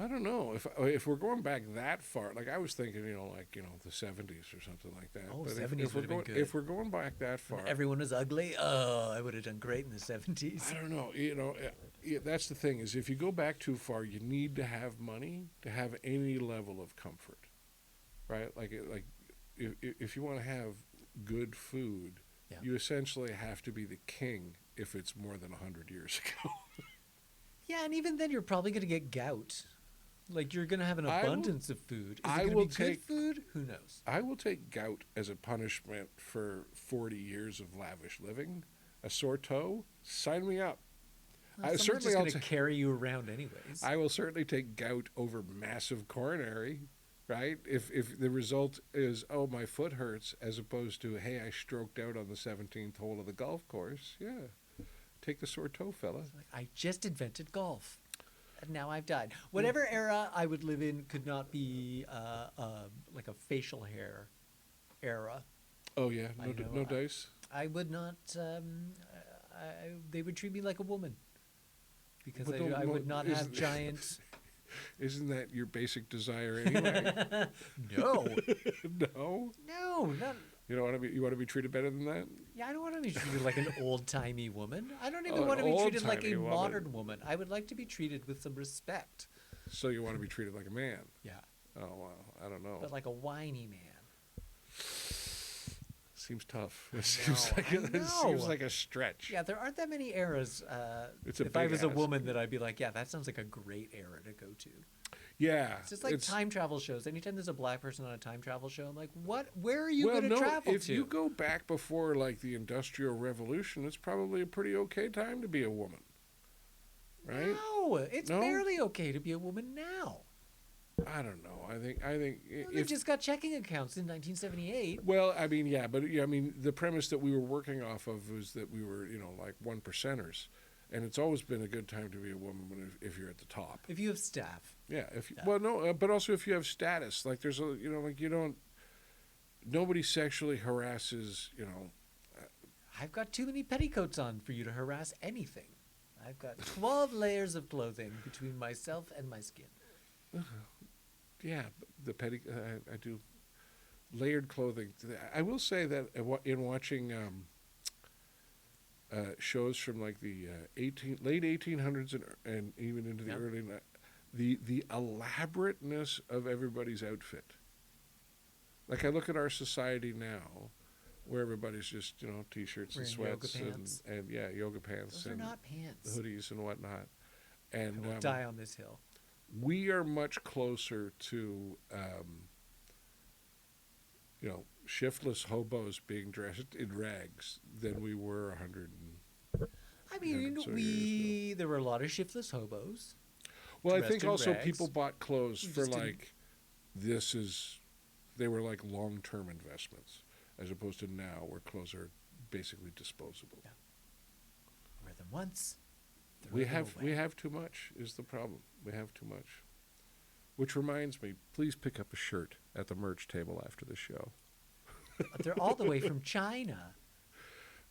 I don't know if we're going back that far. Like I was thinking, the 70s or something like that. Oh, But 70s if we're would have been going good. if we're going back that far, When everyone was ugly. Oh, I would have done great in the 70s. I don't know. That's the thing is if you go back too far, you need to have money to have any level of comfort, right? Like if you want to have good food, Yeah. you essentially have to be the king if it's more than 100 years ago. Yeah, and even then, you're probably going to get gout. Like, you're going to have an I will- abundance of food. Is I it going will to be take- good food? Who knows? I will take gout as a punishment for 40 years of lavish living. A sore toe, sign me up. Well, someone's certainly just I'll going to ta- carry you around anyways. I will certainly take gout over massive coronary, right? If the result is, oh, my foot hurts, as opposed to, hey, I stroked out on the 17th hole of the golf course, yeah. Take the sore toe, fella. Like, I just invented golf. And now I've died. Whatever era I would live in could not be like a facial hair era. Oh, yeah, I no, know, no dice? I would not. They would treat me like a woman because But I would not have isn't- giant. Isn't that your basic desire anyway? No, No? no, not. You want to be treated better than that? Yeah, I don't want to be treated like an old timey woman. I don't even Oh, want to an be treated like a old-timey woman. modern woman. I would like to be treated with some respect. So you want to be treated like a man? Yeah, Oh, wow. I don't know. but like a whiny man. Seems tough. I It seems know, like I it seems know. like a stretch. Yeah, there aren't that many eras. It's a if I big was a ass. woman, that I'd be like, yeah, that sounds like a great era to go to. Yeah. It's just like time travel shows. Anytime there's a black person on a time travel show, I'm like, what? Where are you well, going to no, travel if to? you go back before like the Industrial Revolution, it's probably a pretty okay time to be a woman. Right? No, it's No? barely okay to be a woman now. I don't know. I think Well, they if just got checking accounts in 1978. well, I mean, yeah, but I mean, the premise that we were working off of was that we were, like 1%ers, and it's always been a good time to be a woman if you're at the top. If you have staff, Yeah. If Yeah. well, no, but also if you have status, like there's a, like you don't. Nobody sexually harasses, I've got too many petticoats on for you to harass anything. I've got 12 layers of clothing between myself and my skin. Yeah, the petty. I do layered clothing. I will say that in watching shows from like the late 1800s and even into the Yeah. early the elaborateness of everybody's outfit. Like I look at our society now, where everybody's just t-shirts and Wearing yoga sweats pants. and yeah, yoga pants Those are and not pants. hoodies and whatnot. I And will die on this hill. we are much closer to shiftless hobos being dressed in rags than we were 100 and I mean, so years there were a lot of shiftless hobos. well I Dressed think in also rags. people bought clothes You for just didn't- like they were like long-term investments as opposed to now where clothes are basically disposable. Yeah. Wear them once. we throw them we away. have too much is the problem. We have too much. Which reminds me, please pick up a shirt at the merch table after the show. They're all the way from China.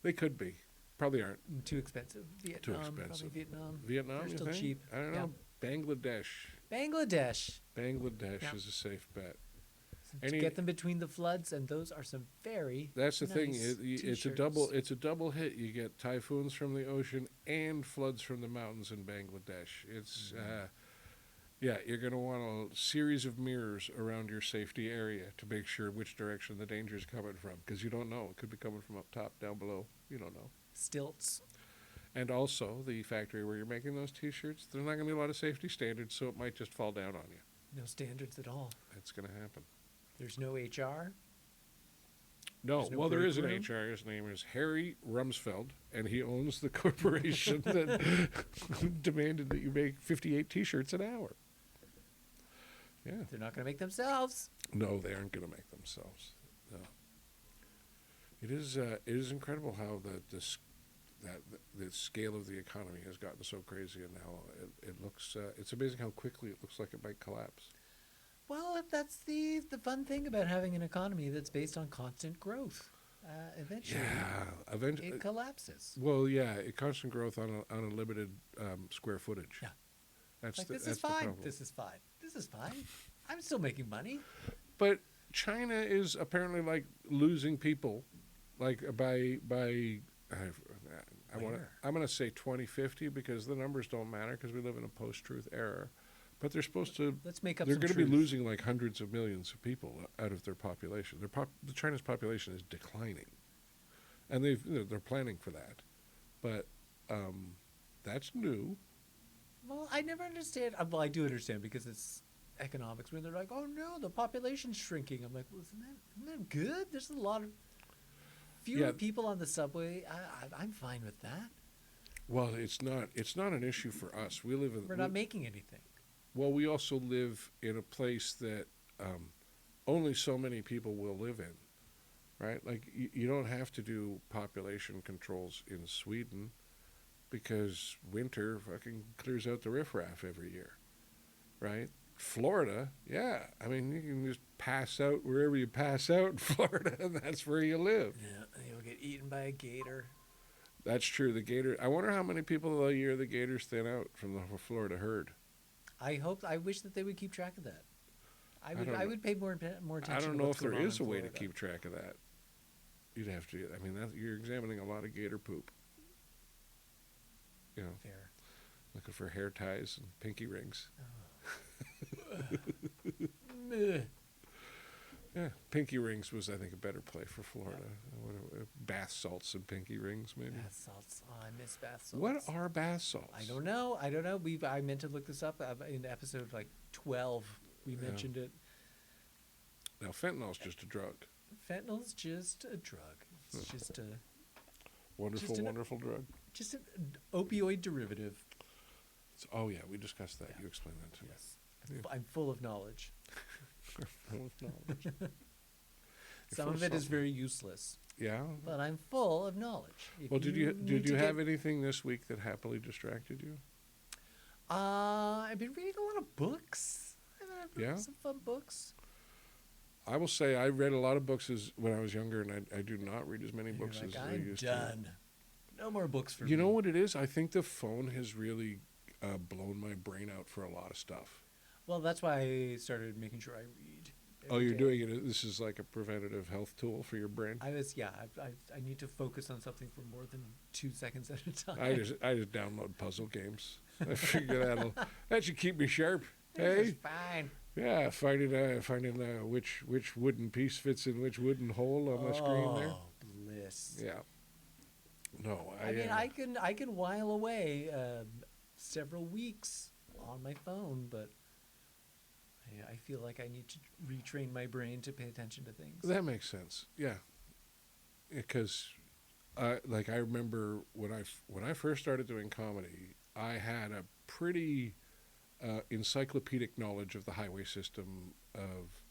They could be. Probably aren't. Too expensive. Vietnam. Probably expensive. Vietnam. Vietnam, They're you still think? cheap. I don't Yeah. know. Bangladesh. Bangladesh. Bangladesh Yeah. is a safe bet. To Any- get them between the floods, and those are some very That's the thing. nice It's a t-shirts. double. It's a double hit. You get typhoons from the ocean and floods from the mountains in Bangladesh. It's yeah. You're going to want a series of mirrors around your safety area to make sure which direction the danger is coming from, because you don't know. It could be coming from up top, down below. You don't know. Stilts. And also, the factory where you're making those T-shirts, there's not going to be a lot of safety standards, so it might just fall down on you. No standards at all. That's going to happen. There's no HR. No, There's no well, there is an break room? HR. His name is Harry Rumsfeld, and he owns the corporation that demanded that you make 58 T-shirts an hour. Yeah. They're not going to make themselves. No, they aren't going to make themselves. No. It is incredible how the scale of the economy has gotten so crazy, and how it looks. It's amazing how quickly it looks like it might collapse. Well, that's the fun thing about having an economy that's based on constant growth. Eventually, Yeah, eventually. it collapses. Well, yeah, constant growth on a limited square footage. Yeah. That's Like, the, this that's is the fine. problem. This is fine. This is fine. I'm still making money. But China is apparently like losing people, like I want to. Where? I'm going to say 2050 because the numbers don't matter because we live in a post-truth era. But they're supposed to. Let's make up They're some going to be truth. losing like hundreds of millions of people out of their population. The China's population is declining, and they're planning for that. But that's new. Well, I never understand. Well, I do understand because it's economics. When they're like, "Oh no, the population's shrinking," I'm like, "Well, isn't that good? There's a lot of fewer Yeah. people on the subway. I'm fine with that. Well, it's not. It's not an issue for us. We live in. We're not making anything." Well, we also live in a place that only so many people will live in, right? Like you don't have to do population controls in Sweden because winter fucking clears out the riffraff every year, right? Florida, yeah. I mean, you can just pass out wherever you pass out in Florida, and that's where you live. Yeah, you'll get eaten by a gator. That's true. The gator. I wonder how many people a year the gators thin out from the Florida herd. I wish that they would keep track of that. I don't I know. would pay more attention. I don't to know what's if there going on is in a way to Florida. keep track of that. You'd have to. I mean, you're examining a lot of gator poop. You know, Fair. looking for hair ties and pinky rings. Meh. Yeah, pinky rings was, I think, a better play for Florida. Bath salts and pinky rings, maybe. Bath salts. Oh, I miss bath salts. What are bath salts? I don't know. I meant to look this up in episode like 12. We Yeah. mentioned it. Now, fentanyl's just a drug. Fentanyl's just a drug. It's just a Wonderful, Just an- wonderful drug. just an opioid derivative. Oh, yeah, we discussed that. Yeah. You explained that to me. Yes. Yeah. I'm full of knowledge. Full of knowledge. Some full of of it is something. very useless, Yeah. but I'm full of knowledge. If Well, did you need to have get- anything this week that happily distracted you? I've been reading a lot of books. I've read Yeah? some fun books. I will say I read a lot of books when I was younger, and I do not read as many And you're books like, as I I'm used done. No more books for to. You me. know what it is? I think the phone has really blown my brain out for a lot of stuff. Well, that's why I started making sure I read. Oh, every you're day. doing it. This is like a preventative health tool for your brain. I need to focus on something for more than 2 seconds at a time. I just download puzzle games. I figure that should keep me sharp. This Hey, is fine. yeah, finding which wooden piece fits in which wooden hole on the screen there. Oh, bliss. Yeah. No, I mean, I can while away several weeks on my phone, but I feel like I need to retrain my brain to pay attention to things. that makes sense. Yeah, because like I remember when I first started doing comedy, I had a pretty encyclopedic knowledge of the highway system of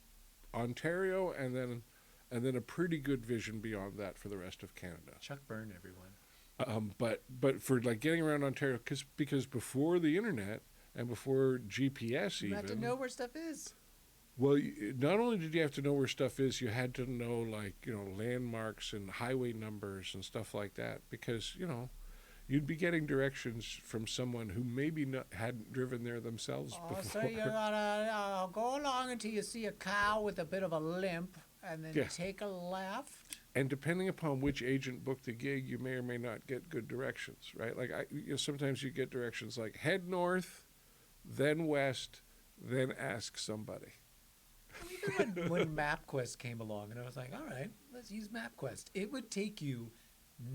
Ontario, and then a pretty good vision beyond that for the rest of Canada. Chuck Byrne, everyone. But for like getting around Ontario, because before the internet and before GPS You even, have to know where stuff is. well, not only did you have to know where stuff is, you had to know landmarks and highway numbers and stuff like that, because you'd be getting directions from someone who maybe hadn't driven there themselves before. So you gotta go along until you see a cow with a bit of a limp, and then Yeah. take a left. And depending upon which agent booked the gig, you may or may not get good directions, right? Like sometimes you get directions like head north, then west, then ask somebody. Even when MapQuest came along, and I was like, all right, let's use MapQuest. It would take you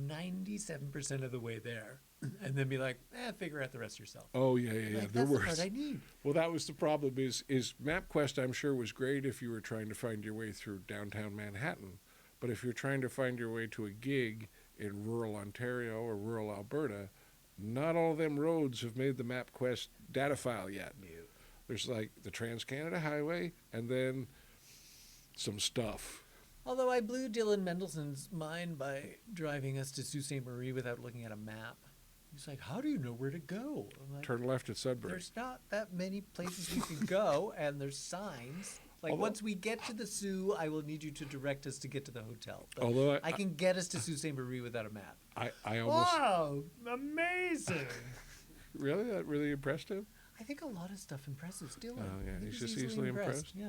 97% of the way there, and then be like, figure out the rest yourself. Oh yeah. Like, There that's the were. part I need. Well, that was the problem. Is MapQuest? I'm sure was great if you were trying to find your way through downtown Manhattan, but if you're trying to find your way to a gig in rural Ontario or rural Alberta, not all of them roads have made the MapQuest data file yet. There's like the Trans-Canada Highway, and then some stuff. Although I blew Dylan Mendelssohn's mind by driving us to Sault Ste. Marie without looking at a map. He's like, how do you know where to go? I'm like, Turn left at Sudbury. there's not that many places we can go, and there's signs. Like, Although- once we get to the Sioux, I will need you to direct us to get to the hotel. But Although I can get us to Sault Ste. Marie without a map. I almost Wow, amazing. really that really impressed him. I think a lot of stuff impresses Dylan. Oh, yeah, I think he's just easily impressed. Yeah.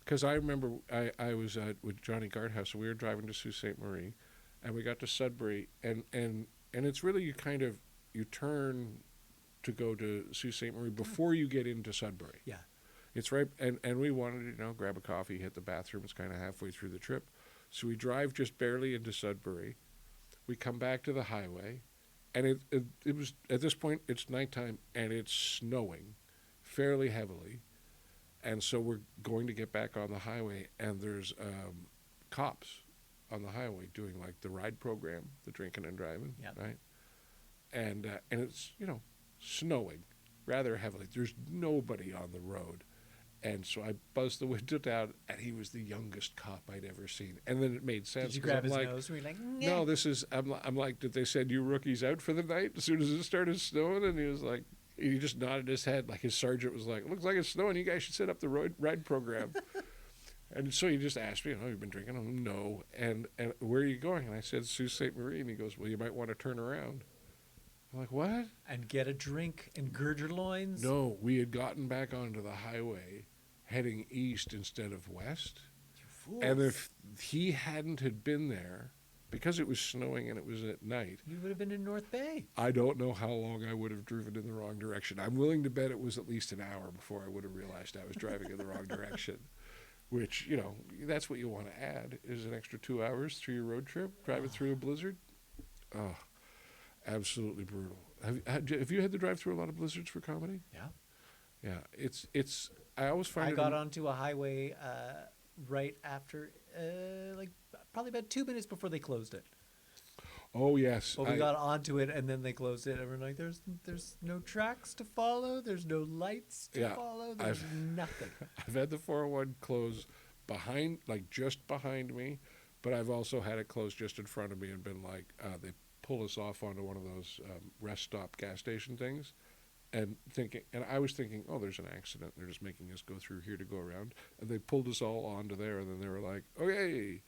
Because I remember I was with Johnny Guardhouse, and we were driving to Sault Ste. Marie, and we got to Sudbury, and it's really you turn to go to Sault Ste. Marie before you get into Sudbury. Yeah. It's right, and we wanted to, grab a coffee, hit the bathroom. It's kind of halfway through the trip. So we drive just barely into Sudbury. We come back to the highway, and it was, at this point, it's nighttime, and it's snowing fairly heavily. And so we're going to get back on the highway, and there's cops on the highway doing, like, the ride program, the drinking and driving, Yep. right? And it's, snowing rather heavily. There's nobody on the road. And so I buzzed the window down, and he was the youngest cop I'd ever seen. And then it made sense. Did you 'cause grab I'm his like, nose? Were you like, no, this is, I'm like, did they send you rookies out for the night as soon as it started snowing? And he was like, he just nodded his head, like his sergeant was like, looks like it's snowing, you guys should set up the ride program. And so he just asked me, you've been drinking? I'm, no. And where are you going? And I said, Sault Ste. Marie. And he goes, well, you might want to turn around. I'm like, what? And get a drink and gird your loins? No, we had gotten back onto the highway heading east instead of west. You fools. And if he hadn't had been there, because it was snowing and it was at night, You would have been in North Bay. I don't know how long I would have driven in the wrong direction. I'm willing to bet it was at least an hour before I would have realized I was driving in the wrong direction. Which, that's what you want to add, is an extra 2 hours through your road trip, driving through a blizzard. Oh, absolutely brutal. Have you had to drive through a lot of blizzards for comedy? Yeah. Yeah, it's. I always find I it. got onto a highway right after, probably about 2 minutes before they closed it. Oh yes. But we got onto it, and then they closed it, and we're like, there's no tracks to follow, there's no lights to Yeah, follow, there's nothing. I've had the 401 close just behind me, but I've also had it close just in front of me and been like, they pull us off onto one of those rest stop gas station things, and I was thinking, oh, there's an accident. They're just making us go through here to go around, and they pulled us all onto there, and then they were like, okay,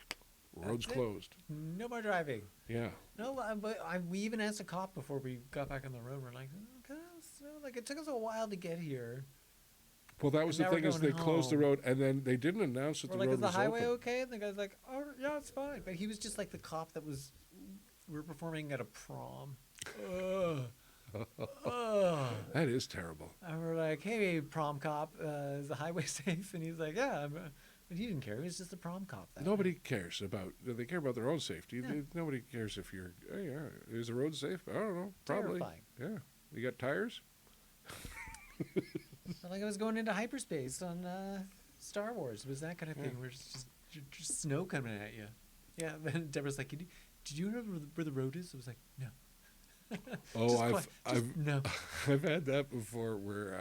road's That's it. closed. No more driving. Yeah. No, but we even asked a cop before we got back on the road. We're like, okay, so it took us a while to get here. Well, that was And the now we're thing, is they going closed the home. road, and then they didn't announce that We're the like, road is the was highway open. okay? And the guy's like, oh, yeah, it's fine. But he was just like the cop that was, we were performing at a prom. That is terrible. And we're like, hey, prom cop, is the highway safe? And he's like, yeah. But he didn't care. He was just a prom cop. Nobody cares about. They care about their own safety. Yeah. Nobody cares if you're. Hey, yeah, is the road safe? I don't know. Probably. Terrifying. Yeah. You got tires? Like I was going into hyperspace on Star Wars. It was that kind of thing where it's just snow coming at you. Yeah. And Deborah's like, did you know where the road is? I was like, no. Oh, no. I've had that before. Where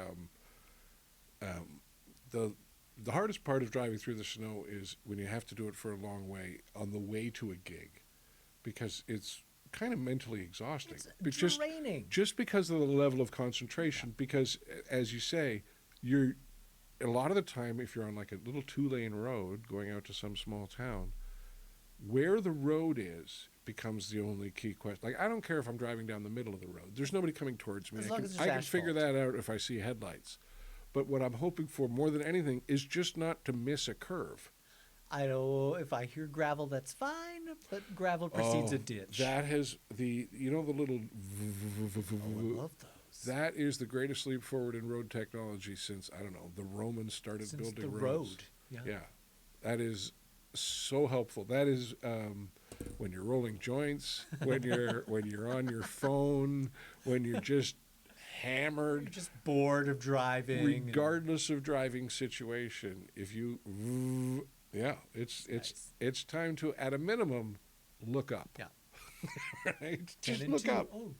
the hardest part of driving through the snow is when you have to do it for a long way on the way to a gig, because it's kind of mentally exhausting. It's draining. Just because of the level of concentration. Yeah. Because, as you say, you're a lot of the time, if you're on like a little 2-lane road going out to some small town, where the road is becomes the only key question. Like, I don't care if I'm driving down the middle of the road. There's nobody coming towards me. As long as I there's can figure asphalt. that out if I see headlights. But what I'm hoping for more than anything is just not to miss a curve. I know if I hear gravel, that's fine, but gravel precedes a ditch. That has the little. I love those. That is the greatest leap forward in road technology since, I don't know, the Romans started Since building the roads. road. Yeah. That is so helpful. That is when you're rolling joints, when you're on your phone, when you're just hammered. You're just bored of driving. Regardless of driving situation, if you, it's time to, at a minimum, look up. Yeah. Right? Just look up. Oh.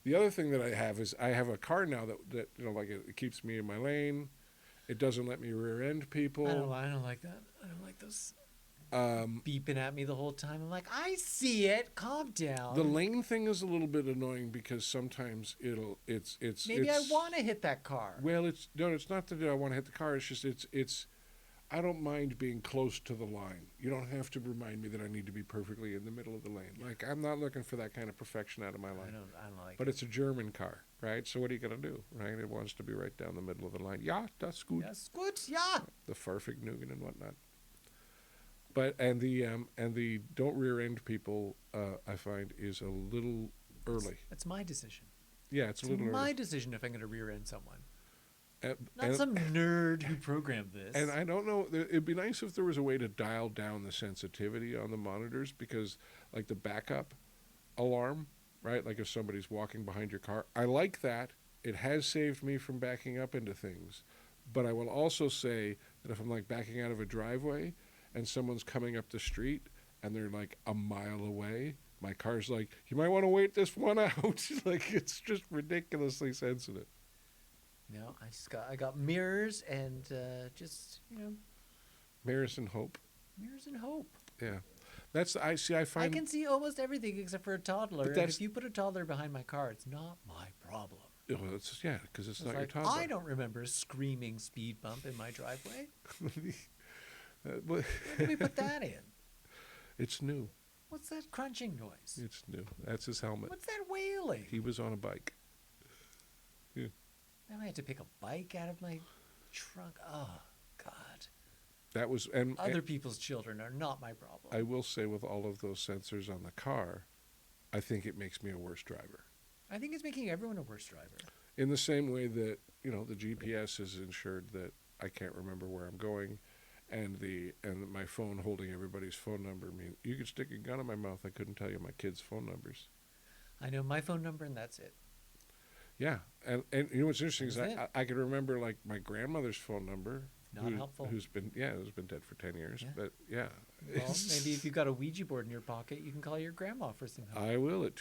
The other thing that I have is I have a car now that it keeps me in my lane. It doesn't let me rear end people. I don't like that. I don't like those beeping at me the whole time. I'm like, I see it. Calm down. The lane thing is a little bit annoying because sometimes it's Maybe I want to hit that car. Well, it's not that I want to hit the car. It's just it's I don't mind being close to the line. You don't have to remind me that I need to be perfectly in the middle of the lane. Like, I'm not looking for that kind of perfection out of my life. I don't like But it. it's a German car, right? So what are you going to do, right? It wants to be right down the middle of the line. Ja, das gut. Yes, good, yeah. The Farfignugan and whatnot. But and the don't rear end people, I find, is a little early. That's my decision. Yeah, it's a little my early. decision if I'm going to rear end someone. And, Not some nerd who programmed this. and I don't know. It'd be nice if there was a way to dial down the sensitivity on the monitors, because, like, the backup alarm, right? Like if somebody's walking behind your car, I like that. It has saved me from backing up into things. But I will also say that if I'm, like, backing out of a driveway and someone's coming up the street and they're like a mile away, my car's like, you might want to wait this one out. Like, it's just ridiculously sensitive. No, I got mirrors and just Mirrors and hope. mirrors and hope. Yeah. That's, I I find. can see almost everything except for a toddler. And that's- if you put a toddler behind my car, it's not my problem. Well, it's, yeah, because it's not Like, your toddler. I don't remember a screaming speed bump in my driveway. But Where did we put that in? it's new. What's that crunching noise? It's new. That's his helmet. What's that wailing? He was on a bike. Now I had to pick a bike out of my trunk. Oh, God. That was, and Other people's children are not my problem. I will say, with all of those sensors on the car, I think it makes me a worse driver. I think it's making everyone a worse driver. In the same way that, the GPS is ensured that I can't remember where I'm going, and my phone holding everybody's phone number means you could stick a gun in my mouth. I couldn't tell you my kids' phone numbers. I know my phone number and that's it. Yeah, and you know what's interesting is That's I could remember, like, my grandmother's phone number. Not helpful. Who's been dead for 10 years. Yeah. But yeah, Well, maybe if you've got a Ouija board in your pocket, you can call your grandma for some help. I will at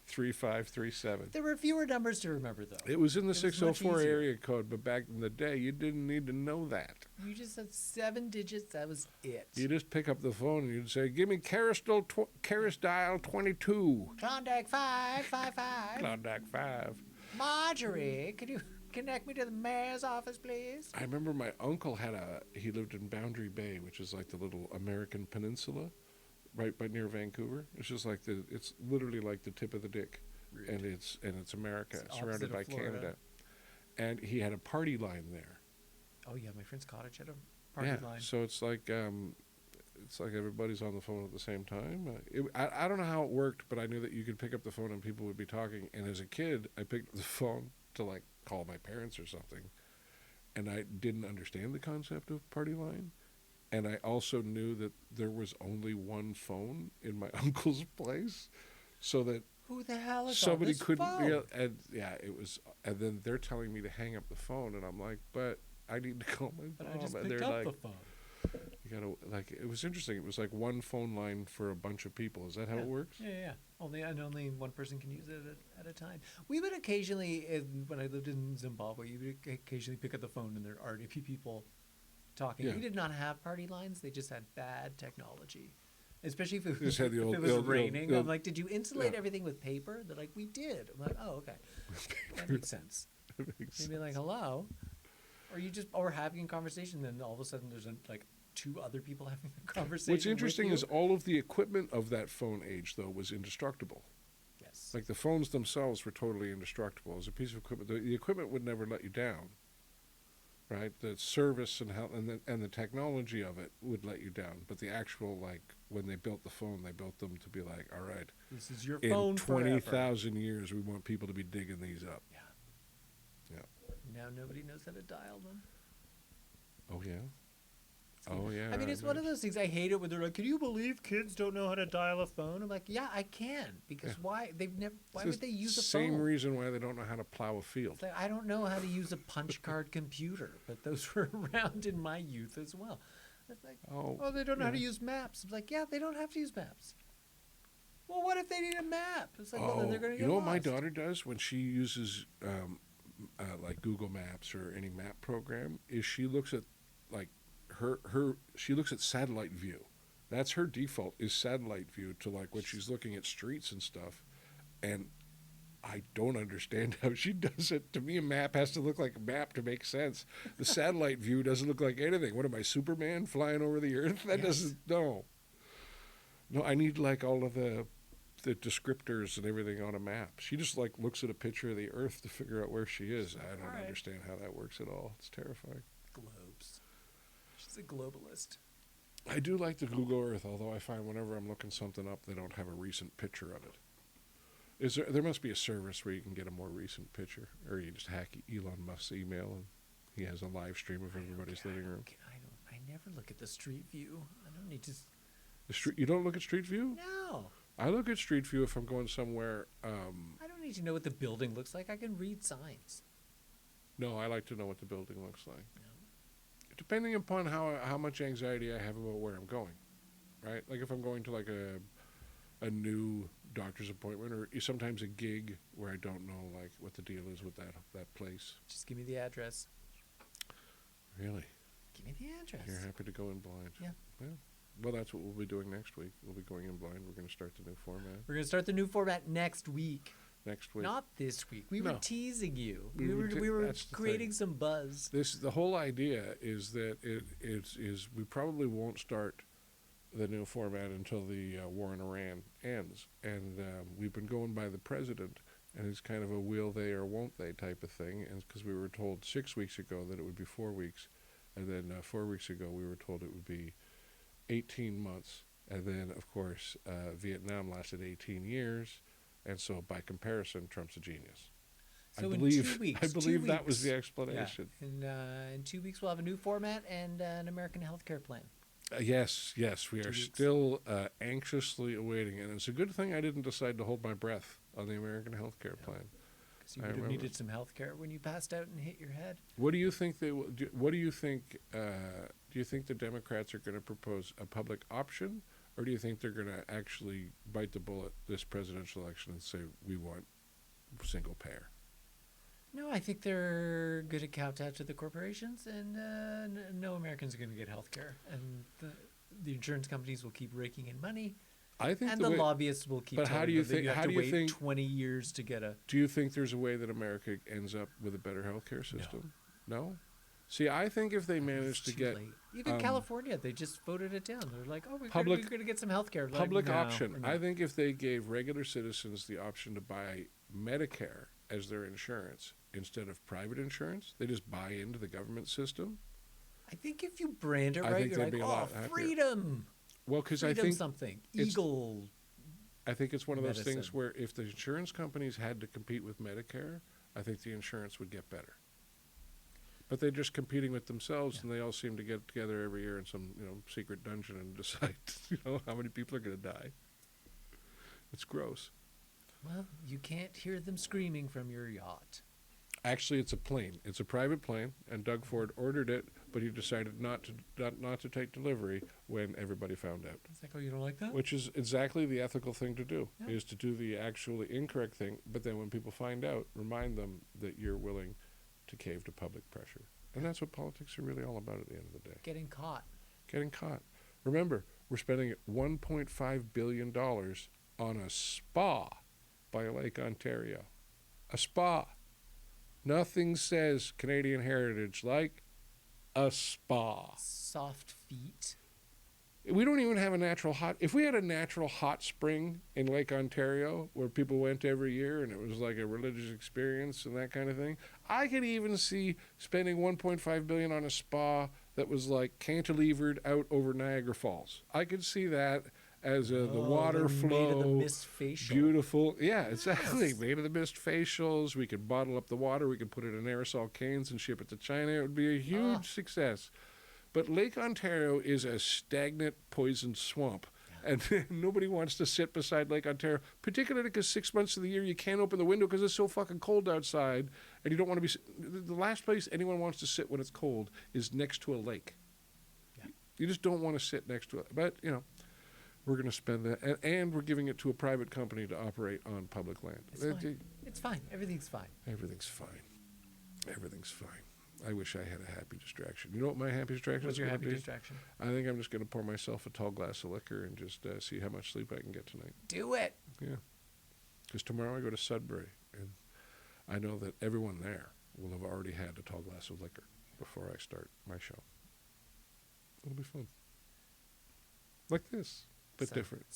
263-3537. There were fewer numbers to remember, though. It was in the It was much 604 easier. area code, but back in the day, you didn't need to know that. You just said 7 digits. That was it. You just pick up the phone and you'd say, "Give me Caris dial 22, Klondike 555. Klondike 5." Marjorie, could you connect me to the mayor's office, please? I remember my uncle he lived in Boundary Bay, which is like the little American peninsula, right by near Vancouver. It's just like it's literally like the tip of the dick, and it's America, It's surrounded opposite by of Florida. Canada, and he had a party line there. Oh, yeah, my friend's cottage had a party Yeah, line. so it's like everybody's on the phone at the same time. I don't know how it worked, but I knew that you could pick up the phone and people would be talking. And as a kid, I picked up the phone to, like, call my parents or something, and I didn't understand the concept of party line. And I also knew that there was only one phone in my uncle's place, so that Who the hell is somebody on this couldn't. phone? It was. And then they're telling me to hang up the phone, and I'm like, "But I need to call my But mom." I just and picked they're up like, the phone. "You gotta, like." It was interesting. It was like one phone line for a bunch of people. Is that how Yeah. it works? Yeah. Only one person can use it at a time. We would occasionally, when I lived in Zimbabwe, you would occasionally pick up the phone and there are RDP people talking. Yeah. We did not have party lines. They just had bad technology. Especially if it Just was, had the old- if it was the old- raining. the old- I'm like, did you insulate Yeah. everything with paper? They're like, we did. I'm like, oh, okay. That makes sense. That makes Maybe like, hello? Or having a conversation, then all of a sudden there's like 2 other people having a conversation. What's interesting with is all of the equipment of that phone age, though, was indestructible. yes. Like, the phones themselves were totally indestructible. As a piece of equipment, the equipment would never let you down, right? The service and the technology of it would let you down. But the actual, like, when they built the phone, they built them to be like, all right, This is your in phone forever. 20,000 years, we want people to be digging these up. Yeah. Yeah. Now nobody knows how to dial them. Oh, yeah? Oh, yeah. I mean, it's one of those things. I hate it when they're like, "Can you believe kids don't know how to dial a phone?" I'm like, "Yeah, I can." Because Yeah. why? Why It's would the they use a same phone? reason why they don't know how to plow a field. It's like, I don't know how to use a punch card computer, but those were around in my youth as well. It's like, Oh, they don't know how to yeah. use maps. It's like, yeah, they don't have to use maps. Well, what if they need a map? It's like, well, then they're going to get you know what my lost. daughter does when she uses like Google Maps or any map program? Is she looks at, like, she looks at satellite view. That's her default, is satellite view, to, like, when she's looking at streets and stuff. And I don't understand how she does it. To me, a map has to look like a map to make sense. The satellite view doesn't look like anything. What am I, Superman flying over the earth? That doesn't, no. No, I need like all of the descriptors and everything on a map. She just like looks at a picture of the earth to figure out where she is. I don't understand how that works at all. It's terrifying. Globes. She's a globalist. I do like the Google Earth, although I find whenever I'm looking something up, they don't have a recent picture of it. There must be a service where you can get a more recent picture, or you just hack Elon Musk's email and he has a live stream of everybody's living room. I never look at the street view. I don't need to. You don't look at Street View? No. I look at Street View if I'm going somewhere. I don't need to know what the building looks like. I can read signs. No, I like to know what the building looks like. No. Depending upon how much anxiety I have about where I'm going, right? Like if I'm going to like a new doctor's appointment, or sometimes a gig where I don't know like what the deal is with that place. Just give me the address. Really? Give me the address. You're happy to go in blind? Yeah. Well, that's what we'll be doing next week. We'll be going in blind. We're going to start the new format We're going to start the new format next week. next week. Not this week. We No. were teasing you. We We were were that's the creating thing. some buzz. The whole idea is that we probably won't start the new format until the war in Iran ends, and we've been going by the president, and it's kind of a will they or won't they type of thing, and because we were told 6 weeks ago that it would be 4 weeks, and then 4 weeks ago we were told it would be 18 months, and then of course Vietnam lasted 18 years, and so by comparison Trump's a genius. So I in believe 2 weeks. I believe 2 that was the weeks. explanation. Yeah. In 2 weeks, we'll have a new format and an American healthcare plan. Yes, we 2 are weeks. still anxiously awaiting, and it's a good thing I didn't decide to hold my breath on the American healthcare plan. Because you I would have remember. needed some healthcare when you passed out and hit your head. What do you think they will do? What do you think? Do you think the Democrats are going to propose a public option, or do you think they're going to actually bite the bullet this presidential election and say we want single payer? No, I think they're going to kowtow to the corporations, and no Americans are going to get health care. And the insurance companies will keep raking in money, I think and the lobbyists will keep But how telling do you them that think- you have how to do you wait think- 20 years to get a... Do you think there's a way that America ends up with a better healthcare system? No? See, I think if they manage to It's too get late. Even California, they just voted it down. They're like, oh, we're Public- going to get some health care. public option, I think if they gave regular citizens the option to buy Medicare as their insurance instead of private insurance, they just buy into the government system. I think if you brand it I right, think you're they'd like, be a oh, lot happier. freedom. Well, because I Freedom think something. it's- Eagle. I think it's one of those things medicine. where if the insurance companies had to compete with Medicare, I think the insurance would get better. But they're just competing with themselves, Yeah. and they all seem to get together every year in some secret dungeon and decide how many people are going to die. It's gross. Well, you can't hear them screaming from your yacht. Actually, it's a plane. It's a private plane, and Doug Ford ordered it, but he decided not to take delivery when everybody found out. It's like, oh, you don't like that? Which is exactly the ethical thing to do, Yeah. is to do the actually incorrect thing, but then when people find out, remind them that you're willing to cave to public pressure. And that's what politics are really all about at the end of the day. Getting caught. Getting caught. Remember, we're spending $1.5 billion on a spa by Lake Ontario. A spa. Nothing says Canadian heritage like a spa. Soft feet. We don't even have a natural hot. If we had a natural hot spring in Lake Ontario where people went every year and it was like a religious experience and that kind of thing, I could even see spending $1.5 billion on a spa that was like cantilevered out over Niagara Falls. I could see that as the water flow, Made of the mist facial. beautiful. Yeah, exactly. Made of the mist facials. We could bottle up the water. We could put it in aerosol cans and ship it to China. It would be a huge success. But Lake Ontario is a stagnant, poisoned swamp. And nobody wants to sit beside Lake Ontario, particularly because 6 months of the year you can't open the window because it's so fucking cold outside. And you don't want to be... The last place anyone wants to sit when it's cold is next to a lake. Yeah. You just don't want to sit next to it. But, we're going to spend that. And we're giving it to a private company to operate on public land. It's fine. It's fine. Everything's fine. Everything's fine. Everything's fine. I wish I had a happy distraction. You know what my happy distraction What's is your gonna happy be? distraction? I think I'm just going to pour myself a tall glass of liquor and just see how much sleep I can get tonight. Do it. Yeah. Because tomorrow I go to Sudbury, and I know that everyone there will have already had a tall glass of liquor before I start my show. It'll be fun. Like this, but So- different.